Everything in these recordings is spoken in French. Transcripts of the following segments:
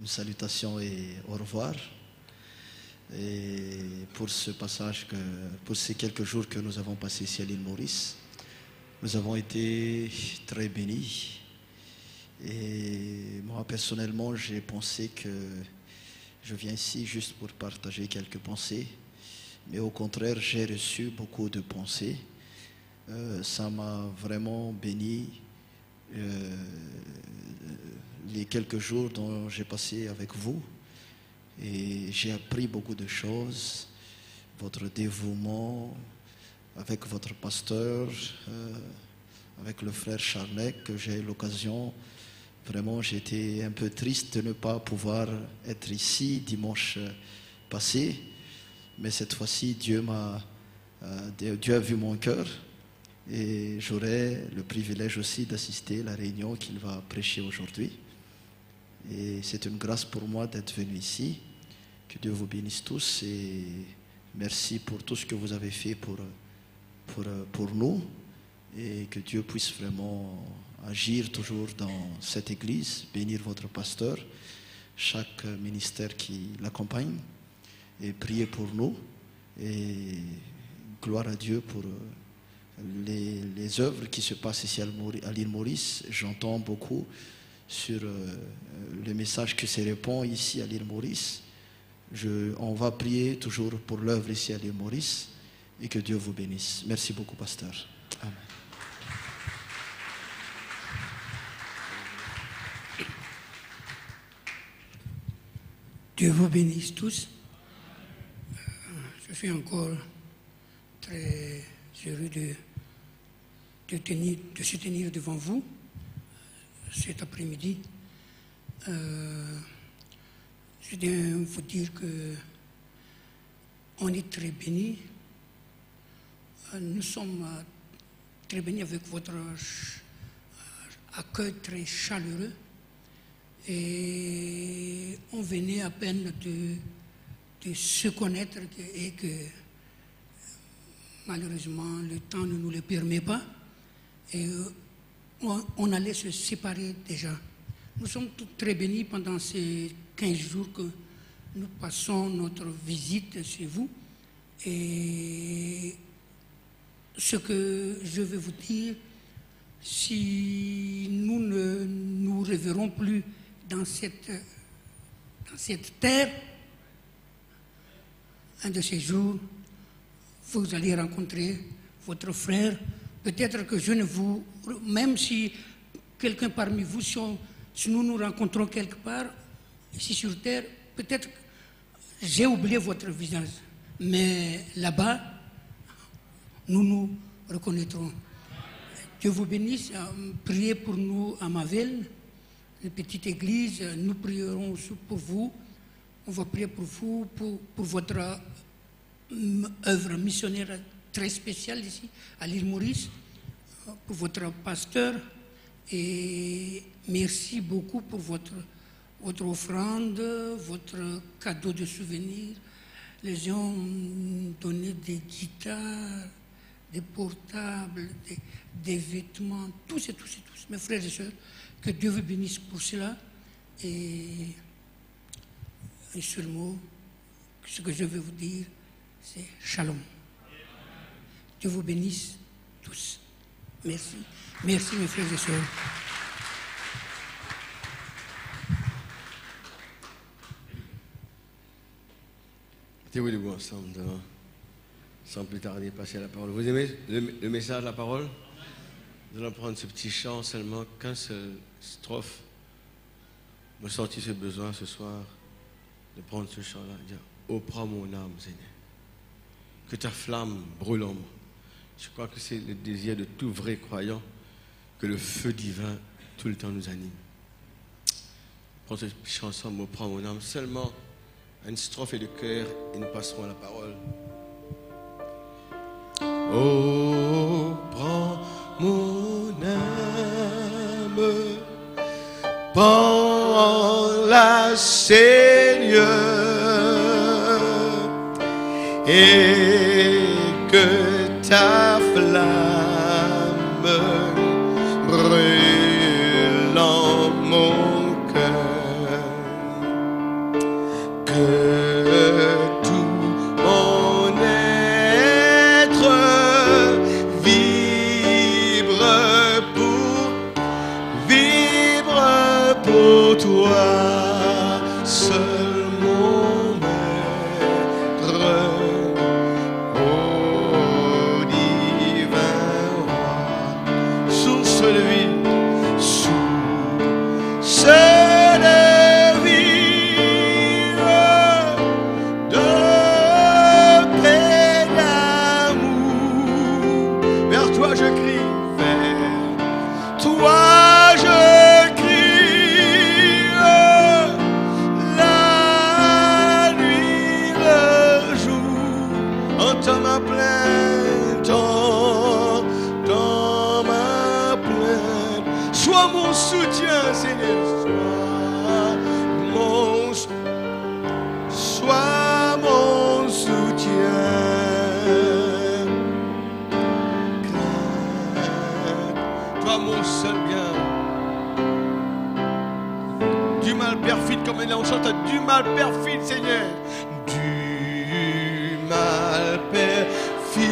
une salutation et au revoir. Et pour ce passage, pour ces quelques jours que nous avons passés ici à l'île Maurice, nous avons été très bénis. Et moi, personnellement, j'ai pensé que je viens ici juste pour partager quelques pensées. Mais au contraire, j'ai reçu beaucoup de pensées. Ça m'a vraiment béni. Les quelques jours dont j'ai passé avec vous. Et j'ai appris beaucoup de choses. Votre dévouement avec votre pasteur, avec le frère Charnec, que j'ai eu l'occasion. Vraiment, j'étais un peu triste de ne pas pouvoir être ici dimanche passé. Mais cette fois-ci, Dieu a vu mon cœur. Et j'aurai le privilège aussi d'assister à la réunion qu'il va prêcher aujourd'hui. Et c'est une grâce pour moi d'être venu ici. Que Dieu vous bénisse tous et merci pour tout ce que vous avez fait pour nous. Et que Dieu puisse vraiment agir toujours dans cette église, bénir votre pasteur, chaque ministère qui l'accompagne et prier pour nous. Et gloire à Dieu pour les œuvres qui se passent ici à l'île Maurice. J'entends beaucoup sur le message que se répand ici à l'île Maurice. On va prier toujours pour l'œuvre ici à l'île Maurice et que Dieu vous bénisse. Merci beaucoup, pasteur. Amen. Dieu vous bénisse tous. Je suis encore très heureux de se tenir devant vous cet après-midi. Je viens vous dire que on est très bénis. Nous sommes très bénis avec votre accueil très chaleureux. Et on venait à peine de se connaître et que malheureusement le temps ne nous le permet pas. Et on allait se séparer déjà. Nous sommes tous très bénis pendant ces 15 jours que nous passons notre visite chez vous. Et ce que je vais vous dire, si nous ne nous reverrons plus dans cette terre, un de ces jours, vous allez rencontrer votre frère. Peut-être que je ne vous... Même si quelqu'un parmi vous, si nous nous rencontrons quelque part, ici sur terre, peut-être que j'ai oublié votre visage. Mais là-bas, nous nous reconnaîtrons. Dieu vous bénisse. Priez pour nous à Mavel, une petite église. Nous prierons pour vous. On va prier pour vous, pour votre œuvre missionnaire très spéciale ici, à l'île Maurice, pour votre pasteur. Et merci beaucoup pour votre offrande, votre cadeau de souvenir. Les gens ont donné des guitares, des portables, des vêtements, tous. Mes frères et sœurs, que Dieu vous bénisse pour cela. Et un seul mot, ce que je vais vous dire, c'est shalom. Dieu vous bénisse tous. Merci. Merci mes frères et sœurs. Mettez-vous debout ensemble, sans plus tarder, passer à la parole. Vous aimez le message, la parole? Nous allons prendre ce petit chant seulement, qu'un seul strophe. Me sentir ce besoin ce soir de prendre ce chant-là et dire: oh, prends mon âme, Seigneur. Que ta flamme brûle en moi. Je crois que c'est le désir de tout vrai croyant, que le feu divin tout le temps nous anime. Prends cette chanson, me prends mon âme, seulement une strophe et de cœur, et nous passerons à la parole. Oh, prends mon âme, prends-la, Seigneur, et que ta flamme brûle en mon cœur. toi seul mon maître, ô divin roi, source de vie, source de vie, de paix, d'amour. Vers toi je crie, vers toi je crie, la nuit, le jour, entends ma plainte, entends ma plainte. Sois mon soutien, Seigneur, sois mon soutien. Toi mon seul bien. Du mal perfide, comme on chante, du mal perfide, Seigneur. Du mal perfide.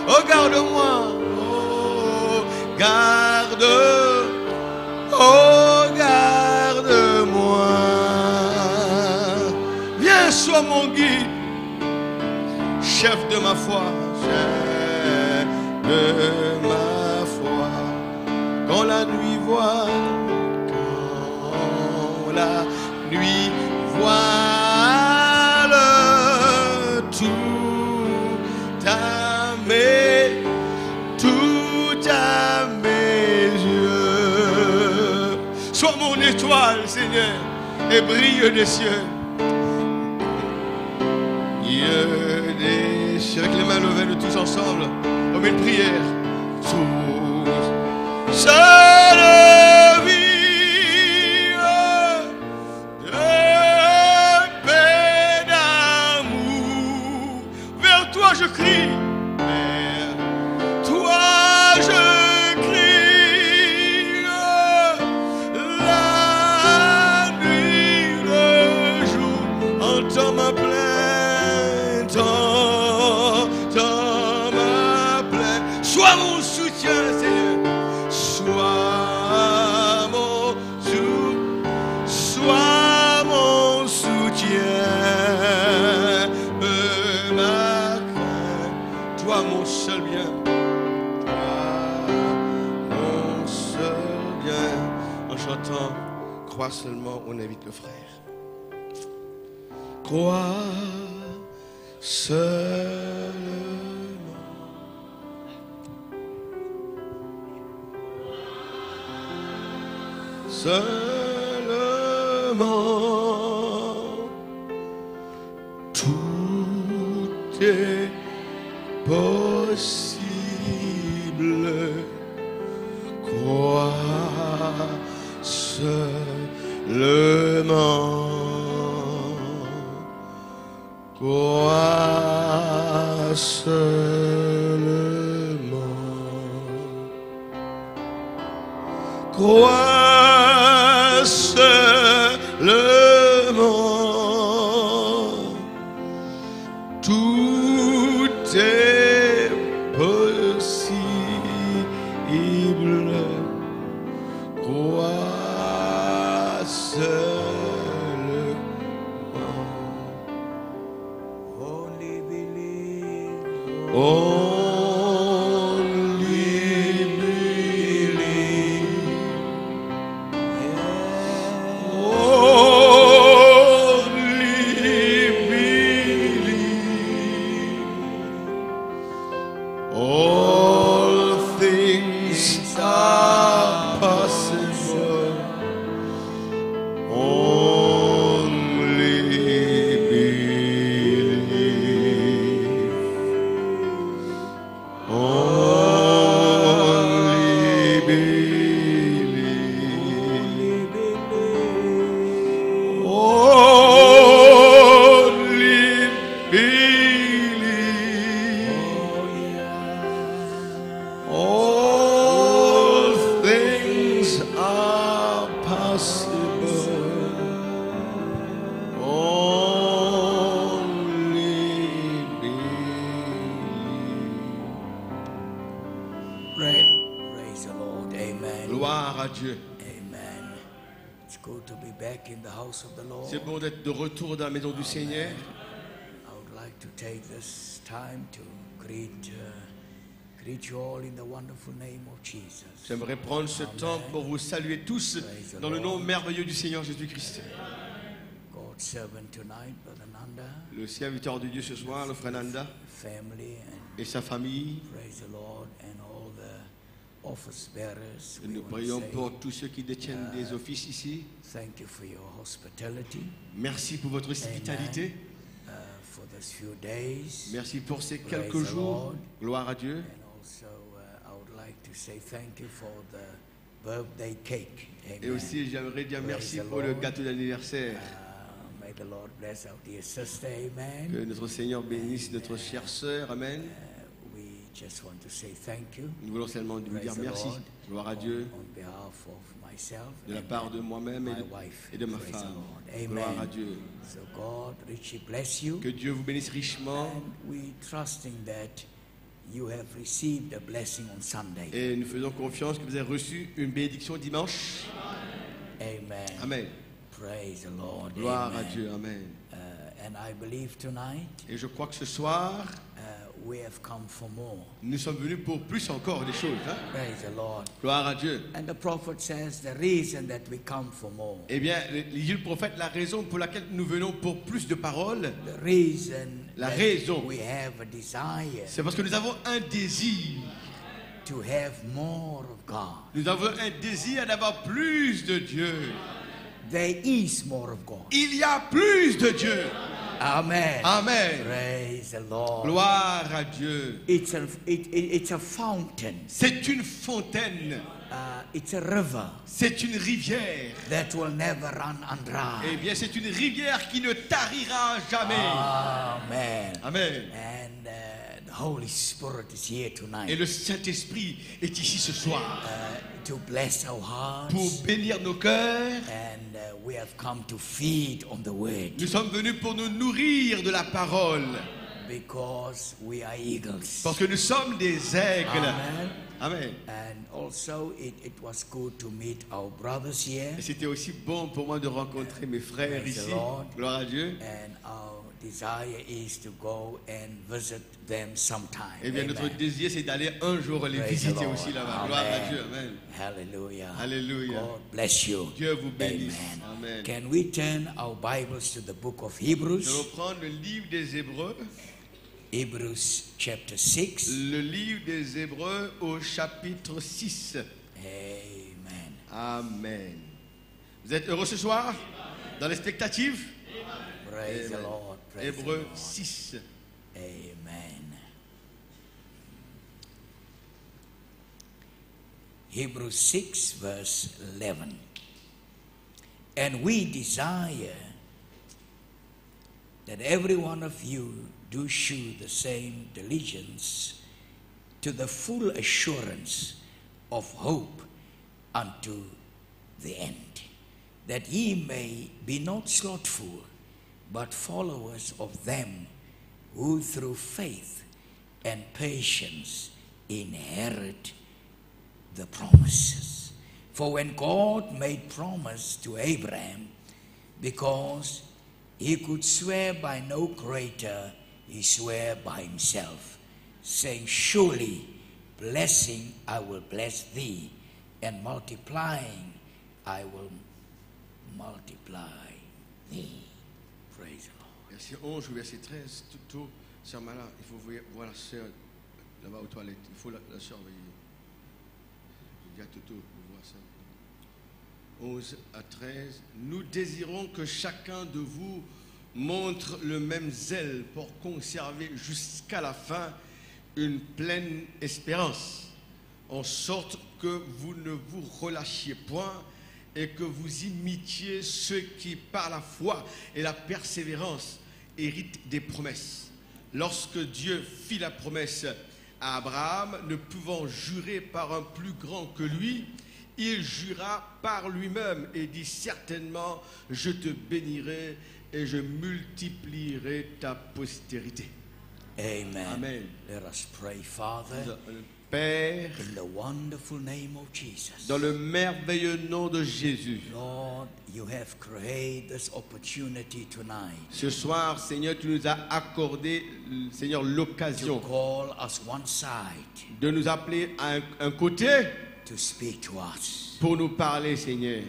Oh, garde-moi. Oh, garde. Oh, garde-moi. Viens, sois mon guide, chef de ma foi, chef de ma foi. Quand la nuit voile, quand la nuit voile, tout à mes yeux. Sois mon étoile, Seigneur, et brille des cieux. Des cieux, avec les mains levées, nous tous ensemble, comme une prière. Tous, seule vie, de paix, d'amour. Vers toi je crie, vers toi je crie, la nuit, le jour, entends ma plainte. Sois mon soutien, Seigneur. Sois mon soutien. Ma crainte, toi mon seul bien. Toi mon seul bien. En chantant, crois seulement, on invite le frère. Crois seulement. Seulement, tout est possible. Crois seulement. Crois seulement. Crois seulement, tout est possible. Crois seulement. Only believe. All things are possible. Only believe. Only believe. Only believe. All things are possible. Only believe. Praise the Lord. Amen. Gloire à Dieu. Amen. It's good to be back in the house of the Lord. C'est bon d'être de retour dans la maison du Seigneur. I would like to take this time to greet you all in the wonderful name of Jesus. J'aimerais prendre ce temps pour vous saluer tous dans le nom merveilleux du Seigneur Jésus-Christ. God's servant tonight, Brother Nanda, Le serviteur de Dieu ce soir, le frère Nanda, family, and et sa famille. praise the Lord, and all the office bearers. Et We nous want prions to say pour tous ceux qui détiennent des offices ici. thank you for your hospitality, Merci pour votre hospitalité. for these few days. Merci pour ces Praise quelques the jours. Lord. Gloire à Dieu. And also, I would like to say thank you for the birthday cake. Amen. Et aussi, j'aimerais dire Praise merci the pour le Lord. gâteau d'anniversaire. May the Lord bless our dear sister. Que Amen. notre Seigneur bénisse notre chère sœur. Amen. We just want to say thank you. Nous voulons seulement lui Praise dire the merci. Lord. Gloire à Dieu. On behalf of myself De la and part de moi-même my wife. et de ma Praise the femme. Lord. Amen. Gloire à Dieu. So God richly bless you. Que Dieu vous bénisse richement. And we trusting that you have received a blessing on Sunday. Et nous faisons confiance que vous avez reçu une bénédiction dimanche. Amen. Amen. Praise the Lord. Gloire Amen. à Dieu. Amen. And I believe tonight Et je crois que ce soir, we have come for more. nous sommes venus pour plus encore des choses. Hein? Praise the Lord. Gloire à Dieu. And the prophet says the reason that we come for more, Eh bien, il dit le prophète, la raison pour laquelle nous venons pour plus de paroles, the reason La that raison. we have a desire c'est parce que nous avons un désir. to have more of God. Nous avons un désir d'avoir plus de Dieu. There is more of God. Il y a plus de Dieu. Amen. Amen. Praise the Lord. Gloire à Dieu. It's a fountain. C'est une fontaine. It's a river C'est une rivière. that will never run Eh dry. bien, c'est une rivière qui ne tarira jamais. Amen. Amen. And the Holy Spirit is here Et tonight le Saint-Esprit est ici ce soir to bless our hearts. pour bénir nos cœurs. And we have come to feed on the word Nous sommes venus pour nous nourrir de la parole. because we are eagles. Parce que nous sommes des aigles. Amen. Amen. And also it was good to meet our brothers here. Et c'était aussi bon pour moi de rencontrer mes frères Praise the ici. Lord. Gloire à Dieu. And our desire is to go and visit them sometime. Eh bien, notre Amen. désir, c'est d'aller un jour les Praise the visiter Lord. aussi là-bas. Gloire à Amen. Dieu. Amen. Hallelujah. Hallelujah. God bless you. Dieu vous bénisse. Amen. Amen. Can we turn our Bibles to the book of Nous Hebrews? allons prendre le livre des Hébreux. Hebrews chapter 6. Le livre des Hébreux au chapitre 6. Amen. Amen. Vous êtes heureux ce soir? Dans l'expectative? Praise the Amen. Lord. Praise the Hébreux Lord. 6. Amen. Hebrews 6 verse 11. And we desire that every one of you do shew the same diligence to the full assurance of hope unto the end, that ye may be not slothful, but followers of them who through faith and patience inherit the promises. For when God made promise to Abraham, because he could swear by no greater, he swore by himself, saying, surely blessing I will bless thee, and multiplying I will multiply thee. Praise the Lord. Verset 11 ou verset 13. Tout, sœur Mala, il faut voir la sœur là-bas aux toilettes. Il faut la surveiller. Je dis à Toto, on voit ça. 11 à 13. Nous désirons que chacun de vous montre le même zèle pour conserver jusqu'à la fin une pleine espérance, en sorte que vous ne vous relâchiez point et que vous imitiez ceux qui, par la foi et la persévérance, héritent des promesses. Lorsque Dieu fit la promesse à Abraham, ne pouvant jurer par un plus grand que lui, il jura par lui-même et dit certainement, je te bénirai et je multiplierai ta postérité. Amen. Amen. Let us pray, Father. Père, in the wonderful name of Jesus. dans le merveilleux nom de Jésus, Lord, you have created this opportunity tonight ce soir, Seigneur, tu nous as accordé, Seigneur, to l'occasion call us one side de nous appeler à un côté to speak to us, pour nous parler, Seigneur,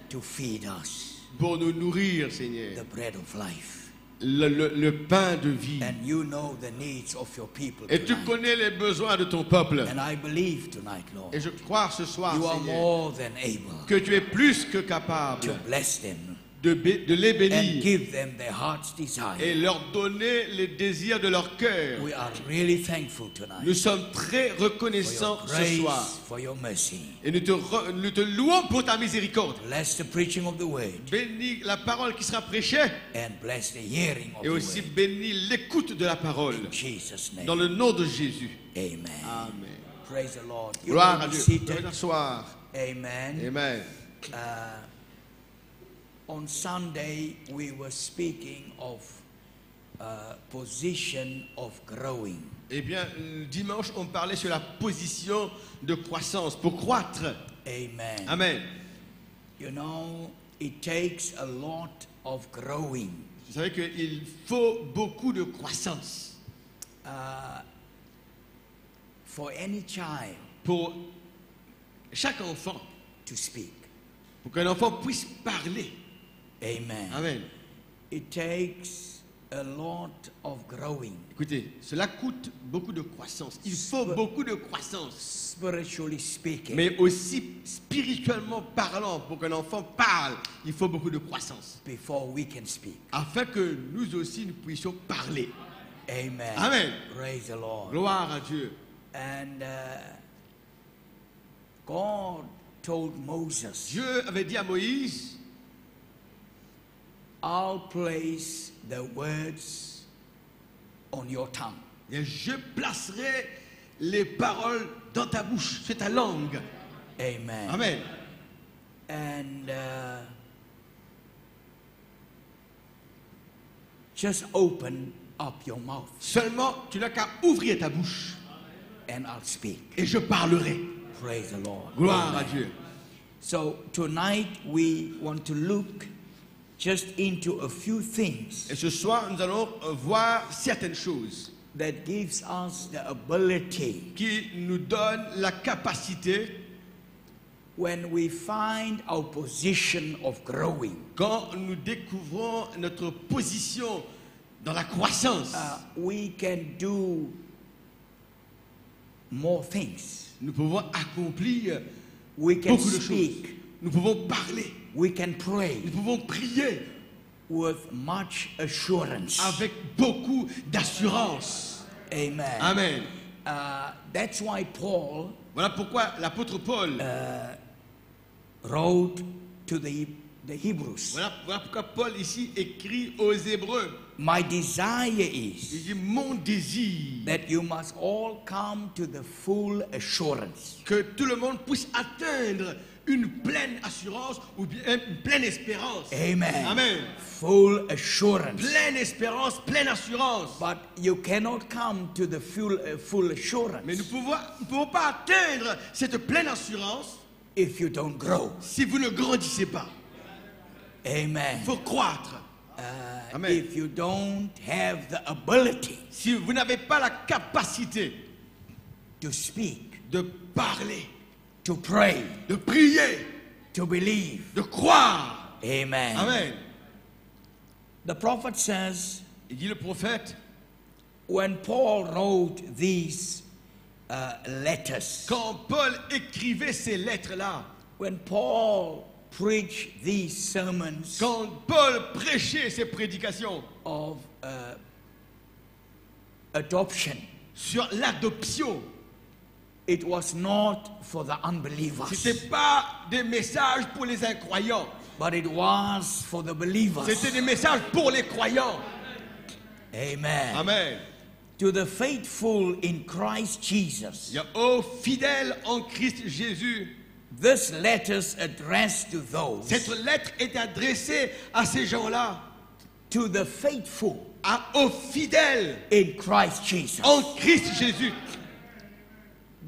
to feed us pour nous nourrir, Seigneur, the bread of life. le pain de vie. And you know the needs of your people Et tu tonight. connais les besoins de ton peuple. And I believe tonight, Lord, Et je crois ce soir, you are Seigneur, more than able que tu es plus que capable to bless them de les and bénir give them their heart's et desire. leur donner les désirs de leur cœur. We are really thankful Nous tonight sommes très for reconnaissants your ce grace, soir. for your mercy. Et nous te louons pour ta miséricorde. Bless the preaching of the word Bénis la parole qui sera prêchée and bless the hearing of et the aussi word. bénis l'écoute de la parole. In Jesus' Dans name, le nom de Jésus. amen. Amen. Praise the Lord. You Gloire may à be Dieu. Vous pouvez seated. t'asseoir. Amen. Amen. On Sunday, we were speaking of position of growing. Eh bien, le dimanche, on parlait sur la position de croissance, pour croître. Amen. Amen. You know, it takes a lot of growing Vous savez qu'il faut beaucoup de croissance for any child pour chaque enfant, to speak. pour qu'un enfant puisse parler. Amen. Amen. It takes a lot of growing, Écoutez, cela coûte beaucoup de croissance. Il faut beaucoup de croissance. spiritually speaking. Mais aussi spirituellement parlant, pour qu'un enfant parle, il faut beaucoup de croissance. Before we can speak. Afin que nous aussi nous puissions parler. Amen. Amen. Praise the Lord. Gloire à Dieu. And God told Moses, Dieu avait dit à Moïse, I'll place the words on your tongue. et je placerai les paroles dans ta bouche, sur ta langue. Amen. Amen. And just open up your mouth Seulement, tu n'as qu'à ouvrir ta bouche and I'll speak. et je parlerai. Praise the Lord. Gloire à Amen. Dieu. So tonight we want to look just into a few things Et ce soir, nous allons voir certaines choses that gives us the ability qui nous donnent la capacité, when we find our position of growing. quand nous découvrons notre position dans la croissance, We can do more things. nous pouvons accomplir We can beaucoup de choses. speak. Nous pouvons parler, We can pray nous pouvons prier with much assurance. avec beaucoup d'assurance. Amen. Amen. That's why Paul Voilà pourquoi l'apôtre Paul, wrote to the Hebrews. voilà pourquoi Paul ici écrit aux Hébreux. My desire Il is dit, mon désir, that you must all come to the full assurance que tout le monde puisse atteindre une pleine assurance ou bien une pleine espérance. Amen. Amen. Full assurance. Pleine espérance, pleine assurance. But you cannot come to the full assurance Mais nous ne pouvons pas atteindre cette pleine assurance if you don't grow. si vous ne grandissez pas. Amen. Il faut croître. Amen. If you don't have the ability Si vous n'avez pas la capacité to speak, de parler, to pray, de prier, to believe. de croire. Amen. Amen. The prophet says, Il dit le prophète, when Paul wrote these letters, quand Paul écrivait ces lettres-là, when Paul preached these sermons quand Paul prêchait ses prédications of adoption, sur l'adoption, it was not for the unbelievers, ce n'était pas des messages pour les incroyants, but it was for the believers. c'était des messages pour les croyants. Amen. Amen. To the faithful in Christ Jesus, Il y a ô fidèles en Christ Jésus. this letter's addressed to those, Cette lettre est adressée à ces gens-là, to the faithful aux fidèles in Christ Jesus. en Christ Jésus.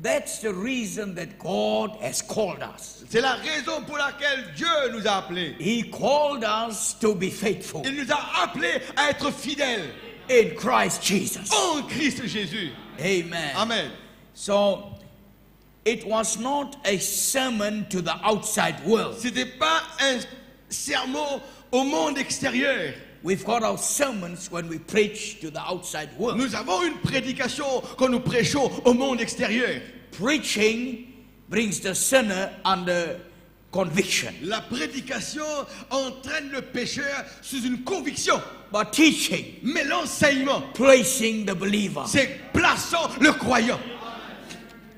That's the reason that God has called us. C'est la raison pour laquelle Dieu nous a appelés. He called us to be faithful Il nous a appelés à être fidèles in Christ Jesus. en Christ Jésus. Amen. Amen. So, it was not a sermon to the outside world. C'était pas un sermon au monde extérieur. We've got our sermons when we preach to the outside world. Nous avons une prédication quand nous prêchons au monde extérieur. Preaching brings the sinner under conviction. La prédication entraîne le pécheur sous une conviction. But teaching, Mais l'enseignement, placing the believer. c'est plaçant le croyant.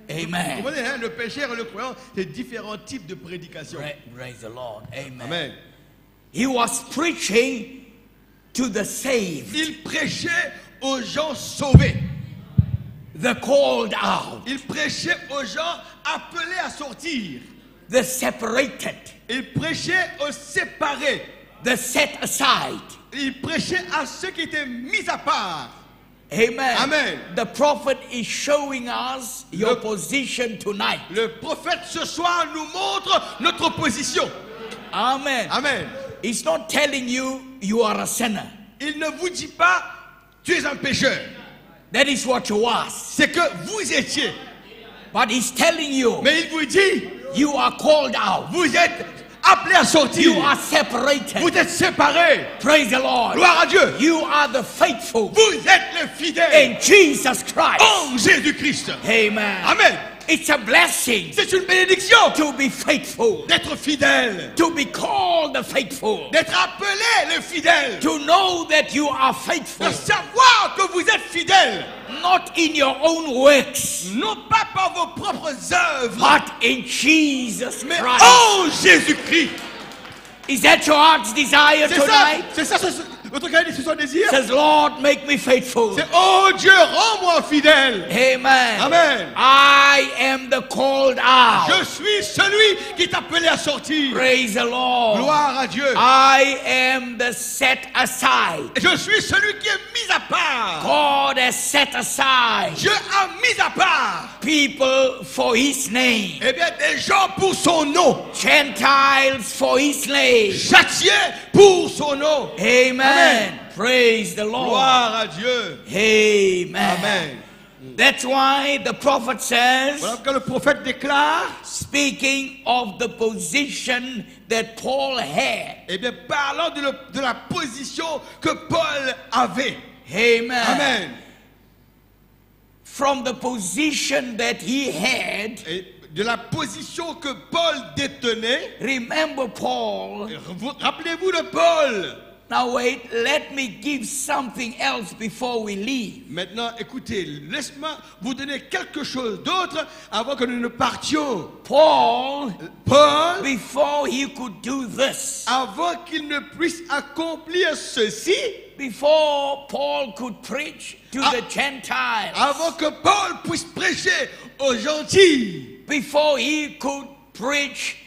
Vous Amen. comprenez, hein, le pécheur et le croyant, c'est différents types de prédication. Praise the Lord. Amen. Amen. He was preaching to the saved, Il prêchait aux gens sauvés. the called out, Il prêchait aux gens appelés à sortir. the separated, Il prêchait aux séparés. the set aside. Il prêchait à ceux qui étaient mis à part. Amen. Amen. The prophet is showing us your Le- position tonight. Le prophète ce soir nous montre notre position. Amen. Amen. He's not telling you you are a sinner. Il ne vous dit pas tu es un pécheur. That is what you was. C'est que vous étiez. But he's telling you Mais il vous dit you are called out. vous êtes appelés à sortir. You are separated. Vous êtes séparés. Praise the Lord. Gloire à Dieu. You are the faithful Vous êtes les fidèles in Jesus Christ. en Jésus-Christ. Amen. Amen. It's a blessing C'est une bénédiction to be faithful, d'être fidèle, to be called the faithful, d'être appelé le fidèle, to know that you are de faithful, savoir que vous êtes fidèle, not in your own works, non pas par vos propres œuvres, but in Jesus mais Christ. en Jésus-Christ. Is that your heart's desire tonight? C'est ça votre cœur c'est son désir. Says, Lord, make me faithful. C'est oh Dieu, rends-moi fidèle. Amen. Amen. I am the called out. Je suis celui qui est appelé à sortir. Praise the Lord. Gloire à Dieu. I am the set aside. Je suis celui qui est mis à part. God has set aside Dieu a mis à part, people for his name, eh bien, des gens pour son nom. Gentiles for his name. Châtiés pour son nom. Amen. Amen. Praise the Lord. Gloire à Dieu. Amen. Amen. That's why the prophet says, Voilà que le prophète déclare, speaking of the position that Paul had. eh bien, parlant de la position que Paul avait. Amen. Amen. From the position that he had, Et de la position que Paul détenait. remember Paul. Rappelez-vous de Paul. Now wait, let me give something else before we leave. Maintenant, écoutez, laisse-moi vous donner quelque chose d'autre avant que nous ne partions. Paul, Paul, before he could do this, avant qu'il ne puisse accomplir ceci, before Paul could preach to the Gentiles, avant que Paul puisse prêcher aux gentils, before he could preach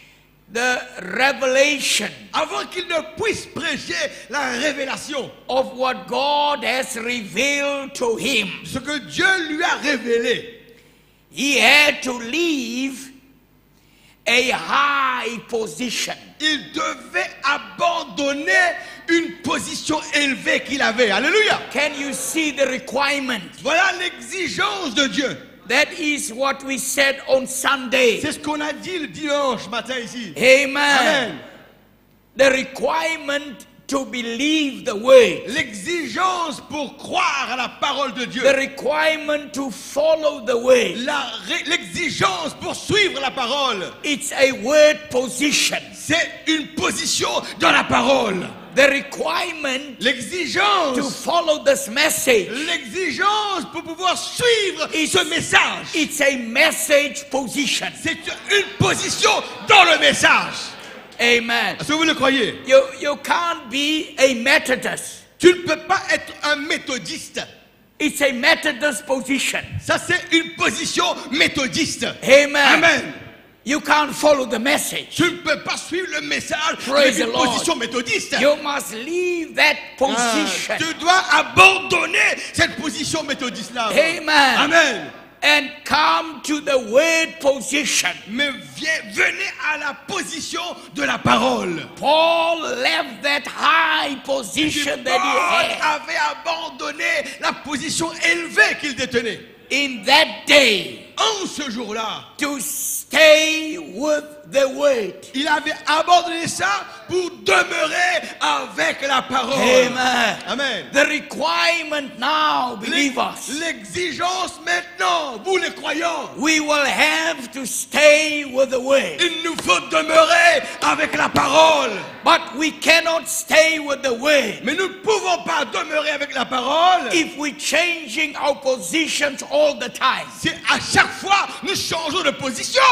the revelation avant qu'il ne puisse prêcher la révélation, of what God has revealed to him, ce que Dieu lui a révélé, he had to leave a high position. il devait abandonner une position élevée qu'il avait. Alléluia. Can you see the requirement? Voilà l'exigence de Dieu. That is what we said on Sunday. C'est ce qu'on a dit le dimanche matin ici. Amen. Amen. The requirement to believe the word. L'exigence pour croire à la parole de Dieu. The requirement to follow the word. L'exigence pour suivre la parole. It's a word position. C'est une position dans la parole. The requirement to L'exigence. follow this message. L'exigence pour pouvoir suivre ce message. It's a message position. C'est une position dans le message. Amen. Est-ce que vous le croyez? You can't be a Methodist. Tu ne peux pas être un méthodiste. It's a Methodist position. Ça, c'est une position méthodiste. Amen. Amen. You can't follow the message. Tu ne peux pas suivre le message Praise avec une the Lord. position méthodiste. You must leave that position. Tu dois abandonner cette position méthodiste-là. Amen. Amen. and come to the word position. Mais venez à la position de la parole. Paul left that high position that he Paul had. avait abandonné la position élevée qu'il détenait. In that day, En ce jour-là, to stay with the word. il avait abandonné ça pour demeurer avec la parole. Amen. Amen. The requirement now, believers, L'exigence maintenant, vous les croyants, we will have to stay with the word. il nous faut demeurer avec la parole. But we cannot stay with the word Mais nous ne pouvons pas demeurer avec la parole if we're changing our positions all the time. si à chaque fois nous changeons de position.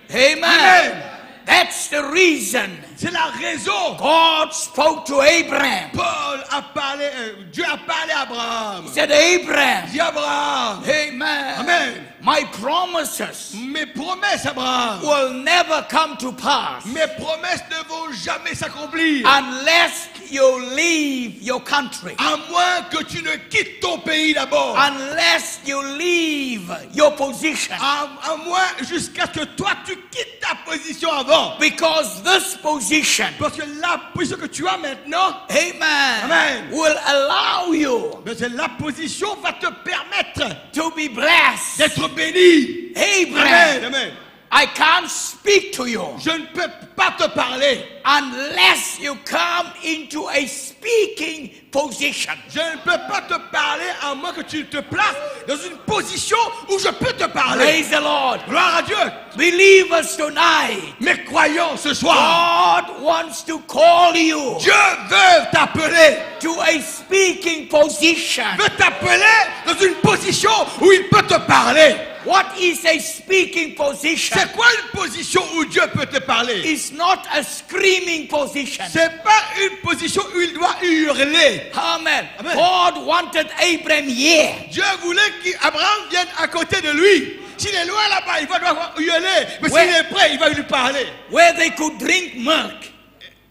Amen. Amen. That's the reason C'est la raison. God spoke to Abraham. Paul a parlé, Dieu a parlé à Abraham. He said, Abraham, Dis Abraham, amen. Amen. My promises Mes promesses, Abraham, will never come to pass mes promesses ne vont jamais s'accomplir. unless you leave your country, À moins que tu ne quittes ton pays d'abord. unless you leave your position. À moins jusqu'à ce que toi tu quittes ta position avant. Because this position, Parce que la position que tu as maintenant, amen, Amen. will allow you mais la position va te permettre to be blessed. d'être béni. Abraham, Amen. Amen. I can't speak to you Je ne peux pas te parler. unless you come into a speaking position. Je ne peux pas te parler à moins que tu te places dans une position où je peux te parler. Praise the Lord. Gloire à Dieu. Believers tonight, Mes croyants ce soir, God wants to call you Dieu veut t'appeler. to a speaking position. Veut t'appeler dans une position où il peut te parler. What is a speaking position? C'est quoi une position où Dieu peut te parler? It's not a screaming position. C'est pas une position où il doit hurler. Amen. Amen. God wanted Abraham here. Dieu voulait qu'Abraham vienne à côté de lui. S'il est loin là-bas, il va devoir hurler. Mais Ouais. s'il est prêt, il va lui parler. Where they could drink milk.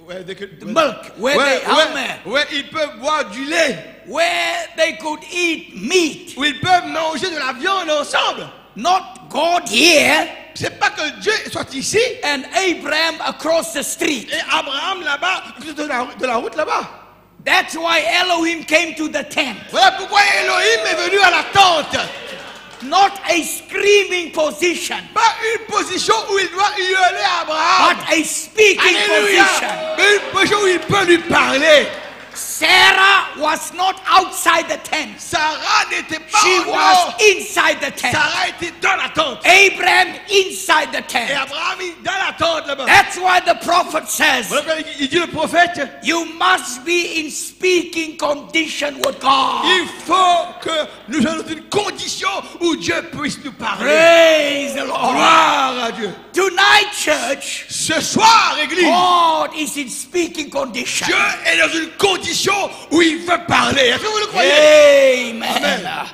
Ouais, Milk. Where ouais, they, amen. ouais, ils peuvent boire du lait. Where they could eat meat. Où ils peuvent manger de la viande ensemble. Not God here C'est pas que Dieu soit ici and Abraham across the street. et Abraham là-bas, de la route là-bas. That's why Elohim came to the tent. Voilà pourquoi Elohim est venu à la tente. Not a screaming position, Pas une position où il doit hurler à Abraham. but a speaking Alléluia. position. Mais une position où il peut lui parler. Sarah was not outside the tent. Sarah n'était pas She en dehors. was inside the tent. Sarah était dans la tente. Abraham inside the Et tent. Abraham est dans la tente là-bas. That's why the prophet says, Voilà pourquoi il dit le prophète, you must be in speaking condition with God. il faut que nous soyons dans une condition où Dieu puisse nous parler. Praise the Lord. Gloire à Dieu. Tonight, church, Ce soir, Église, God is in speaking condition. Dieu est dans une condition où il veut parler. Est-ce que vous le croyez? Amen. Amen.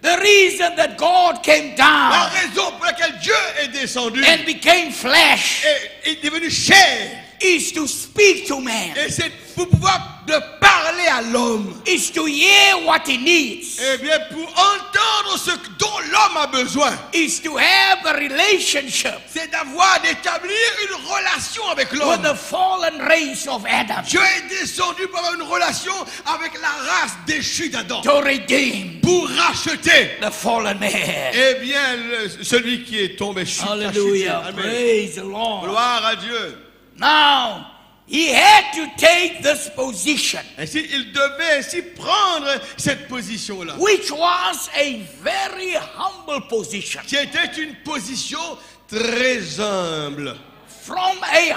The reason that God came La down raison pour laquelle Dieu est descendu and became flesh et est devenu chair, is to speak to man, et c'est pour pouvoir de parler à l'homme. is to hear what he needs, Eh bien, pour entendre ce dont l'homme a besoin, is to have a relationship c'est d'établir une relation avec with l'homme. the fallen race of Adam Dieu est descendu pour avoir une relation avec la race déchue d'Adam, to redeem pour racheter, the fallen man. eh bien, celui qui est tombé chuté. Hallelujah. Amen. Praise the Lord. Gloire à Dieu. Now, he had to take this position, Ainsi, il devait ainsi prendre cette position-là, which was a very humble position. qui était une position très humble. From a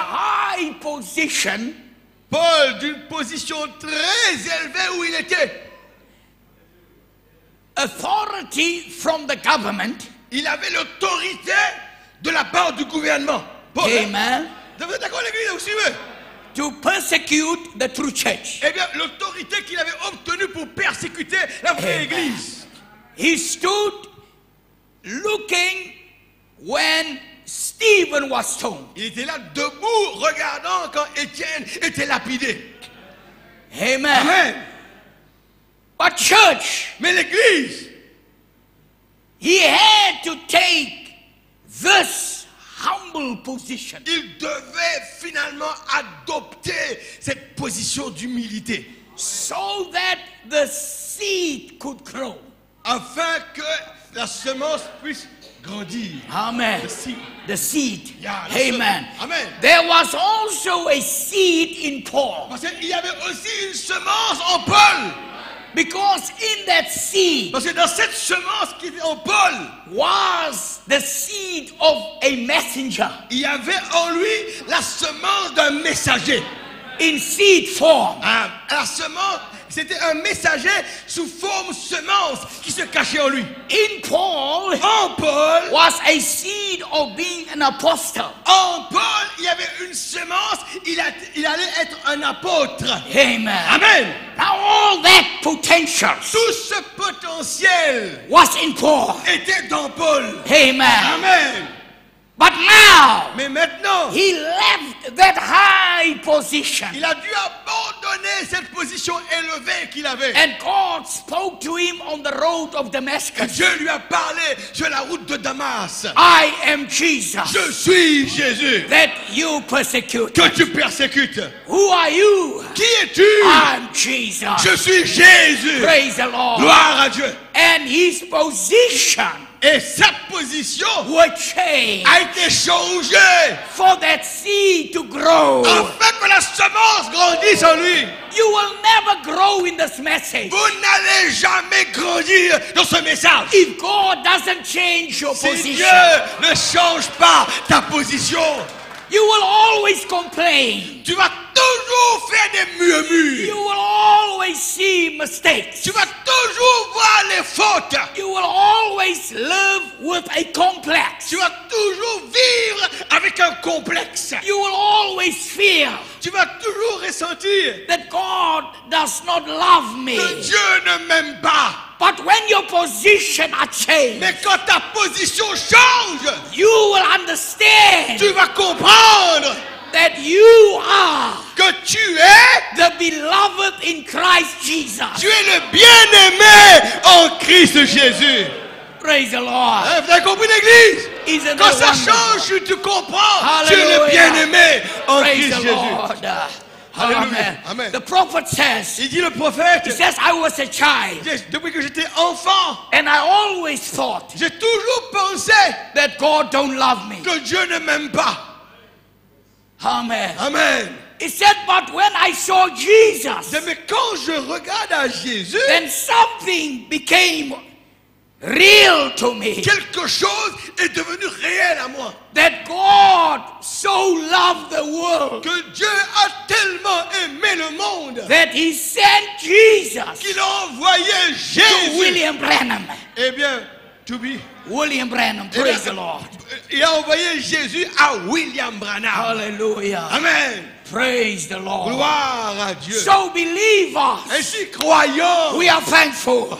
high position, Paul, d'une position très élevée où il était, authority from the government, il avait l'autorité de la part du gouvernement. Paul, amen, vous êtes d'accord, l'église, vous suivez? to persecute the true church. Eh bien, l'autorité qu'il avait obtenue pour persécuter la vraie Amen. église. He stood looking when Stephen was stoned. Il était là debout, regardant quand Étienne était lapidé. Amen. Amen. But church, Mais l'église, he had to take this humble position. Il devait finalement adopter cette position d'humilité So that the seed could grow. afin que la semence puisse grandir. Amen. The seed. The seed. Yeah, the Amen. seed. Amen. There was also a seed in Paul. Parce qu'il y avait aussi une semence en Paul. Because in that seed Parce que dans cette semence qui était en Paul, was the seed of a messenger il y avait en lui la semence d'un messager. in seed form. La semence, c'était un messager sous forme semence qui se cachait en lui. In Paul En Paul, was a seed of being an apostle. en Paul, il y avait une semence, il allait être un apôtre. Amen. Amen. Now all that potential Tout ce potentiel was in Paul. était dans Paul. Amen. Amen. But now Mais maintenant, he left that high position. il a dû abandonner cette position élevée qu'il avait. And God spoke to him on the road of Damascus. Dieu lui a parlé sur la route de Damas. I am Jesus Je suis Jésus that you persecute. que tu persécutes. Who are you? Qui es-tu? I'm Jesus. Je suis Jésus. Praise the Lord. Gloire à Dieu. And his position Et sa position would change a été changée for that seed to grow. afin que la semence grandisse en lui. You will never grow in this message Vous n'allez jamais grandir dans ce message. if God doesn't change your Si position. Dieu ne change pas ta position, You will always complain. tu vas toujours faire des murmures. You will always see mistakes. Tu vas toujours voir les fautes. You will always live with a complex. Tu vas toujours vivre avec un complexe. You will always feel Tu vas toujours ressentir that God does not love me. que Dieu ne m'aime pas. But when your position are changed, Mais quand ta position change, you will understand tu vas comprendre that you are que tu es the beloved in Christ Jesus. Tu es le bien-aimé en Christ Jésus. Praise the Lord. Vous avez compris l'église? Isn't Quand that ça wonderful? change, tu comprends. Tu es le Hallelujah. bien-aimé en Praise Christ the Jésus. Lord. Hallelujah. Amen. Amen. The prophet says, Il dit le prophète, he says, I was a child depuis que j'étais enfant, and I always thought j'ai toujours pensé that God don't love me. que Dieu ne m'aime pas. Amen. Amen. He said, but when I saw Jesus, Mais quand je regarde à Jésus, then something became real to me. quelque chose est devenu réel à moi. That God so loved the world Que Dieu a tellement aimé le monde that he sent Jesus qu'il a envoyé to Jésus. William Branham. Eh bien, to be. William Branham, Eh bien, praise the Lord. il a envoyé Jésus à William Branham. Hallelujah. Amen. Praise the Lord. Gloire à Dieu. So believers, Ainsi, croyants, we are thankful.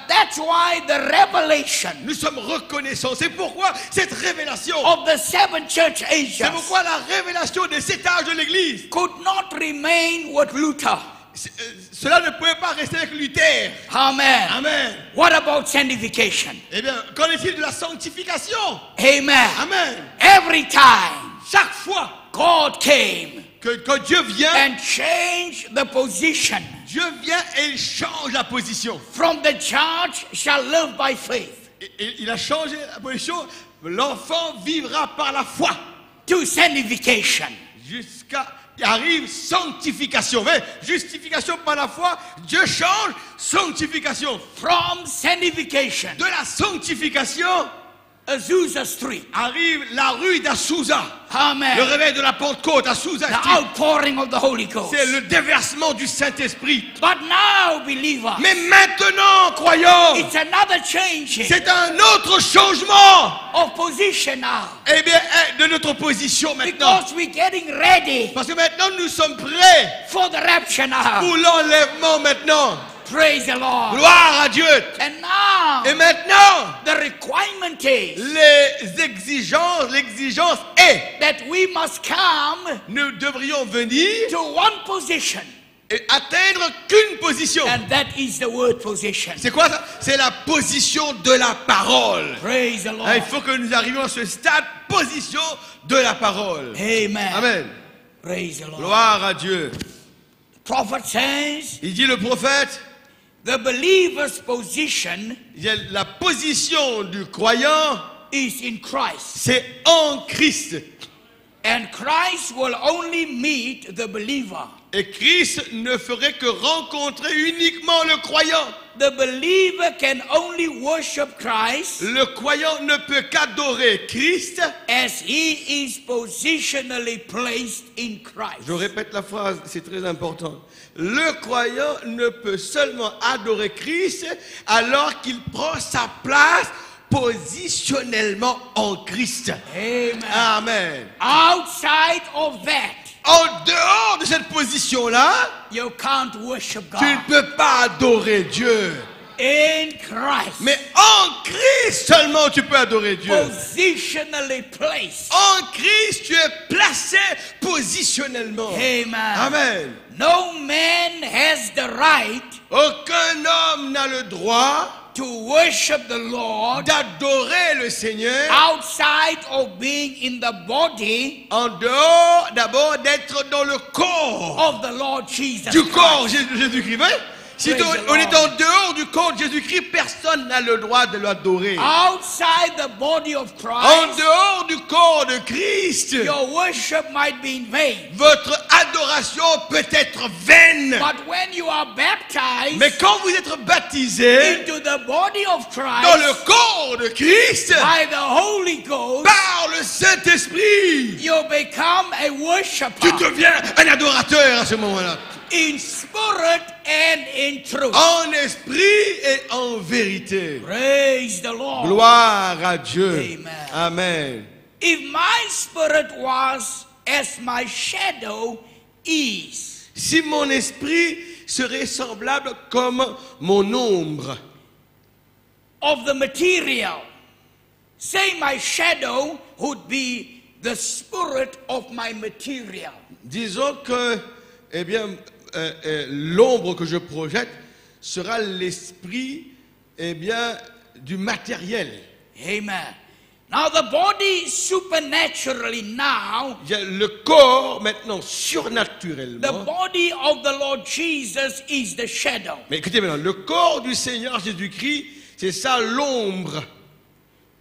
That's why the revelation nous sommes reconnaissants. C'est pourquoi cette révélation, of the seven church c'est ages pourquoi la révélation des 7 âges de l'Église, could not remain with Luther. cela ne pouvait pas rester avec Luther. Amen. Amen. What about sanctification? Eh bien, qu'en est-il de la sanctification? Amen. Amen. Every time Chaque fois God came que Dieu vient, and changed the position Dieu vient et il change la position. from the church shall live by faith Il a changé la position. L'enfant vivra par la foi. to sanctification. Jusqu'à arrive sanctification. Mais justification par la foi, Dieu change sanctification. From sanctification, De la sanctification Azusa Street. arrive la rue d'Azusa. Le Amen. réveil de la Pentecôte, Azusa The Street. outpouring of the Holy Ghost. C'est le déversement du Saint-Esprit. But now, believer, Mais maintenant, croyants, it's another change c'est un autre changement. of position now. Eh bien, de notre position maintenant. Because we're getting ready Parce que maintenant, nous sommes prêts for the rapture now. pour l'enlèvement maintenant. Praise the Lord. Gloire à Dieu. And now, Et maintenant, the requirement is l'exigence est, that we must come nous devrions venir to one position et atteindre qu'une position. And that is the word position. C'est quoi ça? C'est la position de la parole. Praise the Lord. Il faut que nous arrivions à ce stade, position de la parole. Amen. Amen. Praise the Lord. Gloire à Dieu. Prophet says, Il dit le prophète, the believer's position il y a la position du croyant, is in Christ. c'est en Christ. And Christ will only meet the believer. Et Christ ne ferait que rencontrer uniquement le croyant. The believer can only worship Christ Le croyant ne peut qu'adorer Christ. as he is positionally placed in Christ. Je répète la phrase, c'est très important. Le croyant ne peut seulement adorer Christ alors qu'il prend sa place positionnellement en Christ. Amen. Amen. Outside of that, En dehors de cette position-là, you can't worship tu ne God. peux pas adorer Dieu. In Christ, Mais en Christ seulement tu peux adorer Dieu. positionally placed. En Christ, tu es placé positionnellement. Amen. Amen. No man has the right Aucun homme n'a le droit to worship the Lord d'adorer le Seigneur outside of being in the body en dehors d'abord d'être dans le corps of the Lord Jesus du corps Christ. de Jésus-Christ. Voyez? Si Praise the on est Lord. en dehors du corps de Jésus-Christ, personne n'a le droit de l'adorer. Outside the body of En Christ, dehors du corps de Christ, your worship might be in vain. votre adoration peut être vaine. But when you are baptized Mais quand vous êtes baptisé into the body of dans le Christ corps de Christ by the Holy Ghost, par le Saint-Esprit, you become a tu worshiper deviens un adorateur à ce moment-là. in spirit and in truth. En esprit et en vérité. Praise the Lord. Gloire à Dieu. Amen. Amen. If my spirit was as my shadow is, Si mon esprit serait semblable comme mon ombre, of the material, say my shadow would be the spirit of my material. disons que eh bien, l'ombre que je projette sera l'esprit eh bien, du matériel. Amen. Now the body supernaturally now, Il y a le corps maintenant the surnaturellement. body of the Lord Jesus is the shadow. Mais écoutez maintenant, le corps du Seigneur Jésus-Christ, c'est ça l'ombre.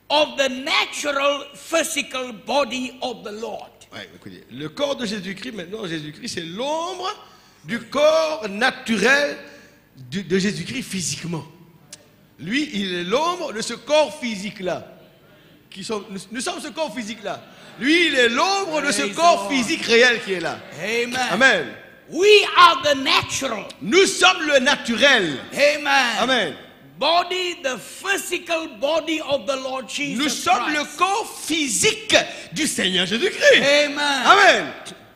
Of the natural physical body of the Lord. Ouais, écoutez, le corps de Jésus-Christ, maintenant, Jésus-Christ, c'est l'ombre du corps naturel de Jésus-Christ physiquement. Lui, il est l'ombre de ce corps physique-là. Nous sommes ce corps physique-là. Lui, il est l'ombre de ce Praise corps the Lord. physique réel qui est là. Amen. Amen. We are the natural. Nous sommes le naturel. Amen. Amen. Body, the physical body of the Lord Jesus Nous sommes Christ. le corps physique du Seigneur Jésus-Christ. Amen. Amen.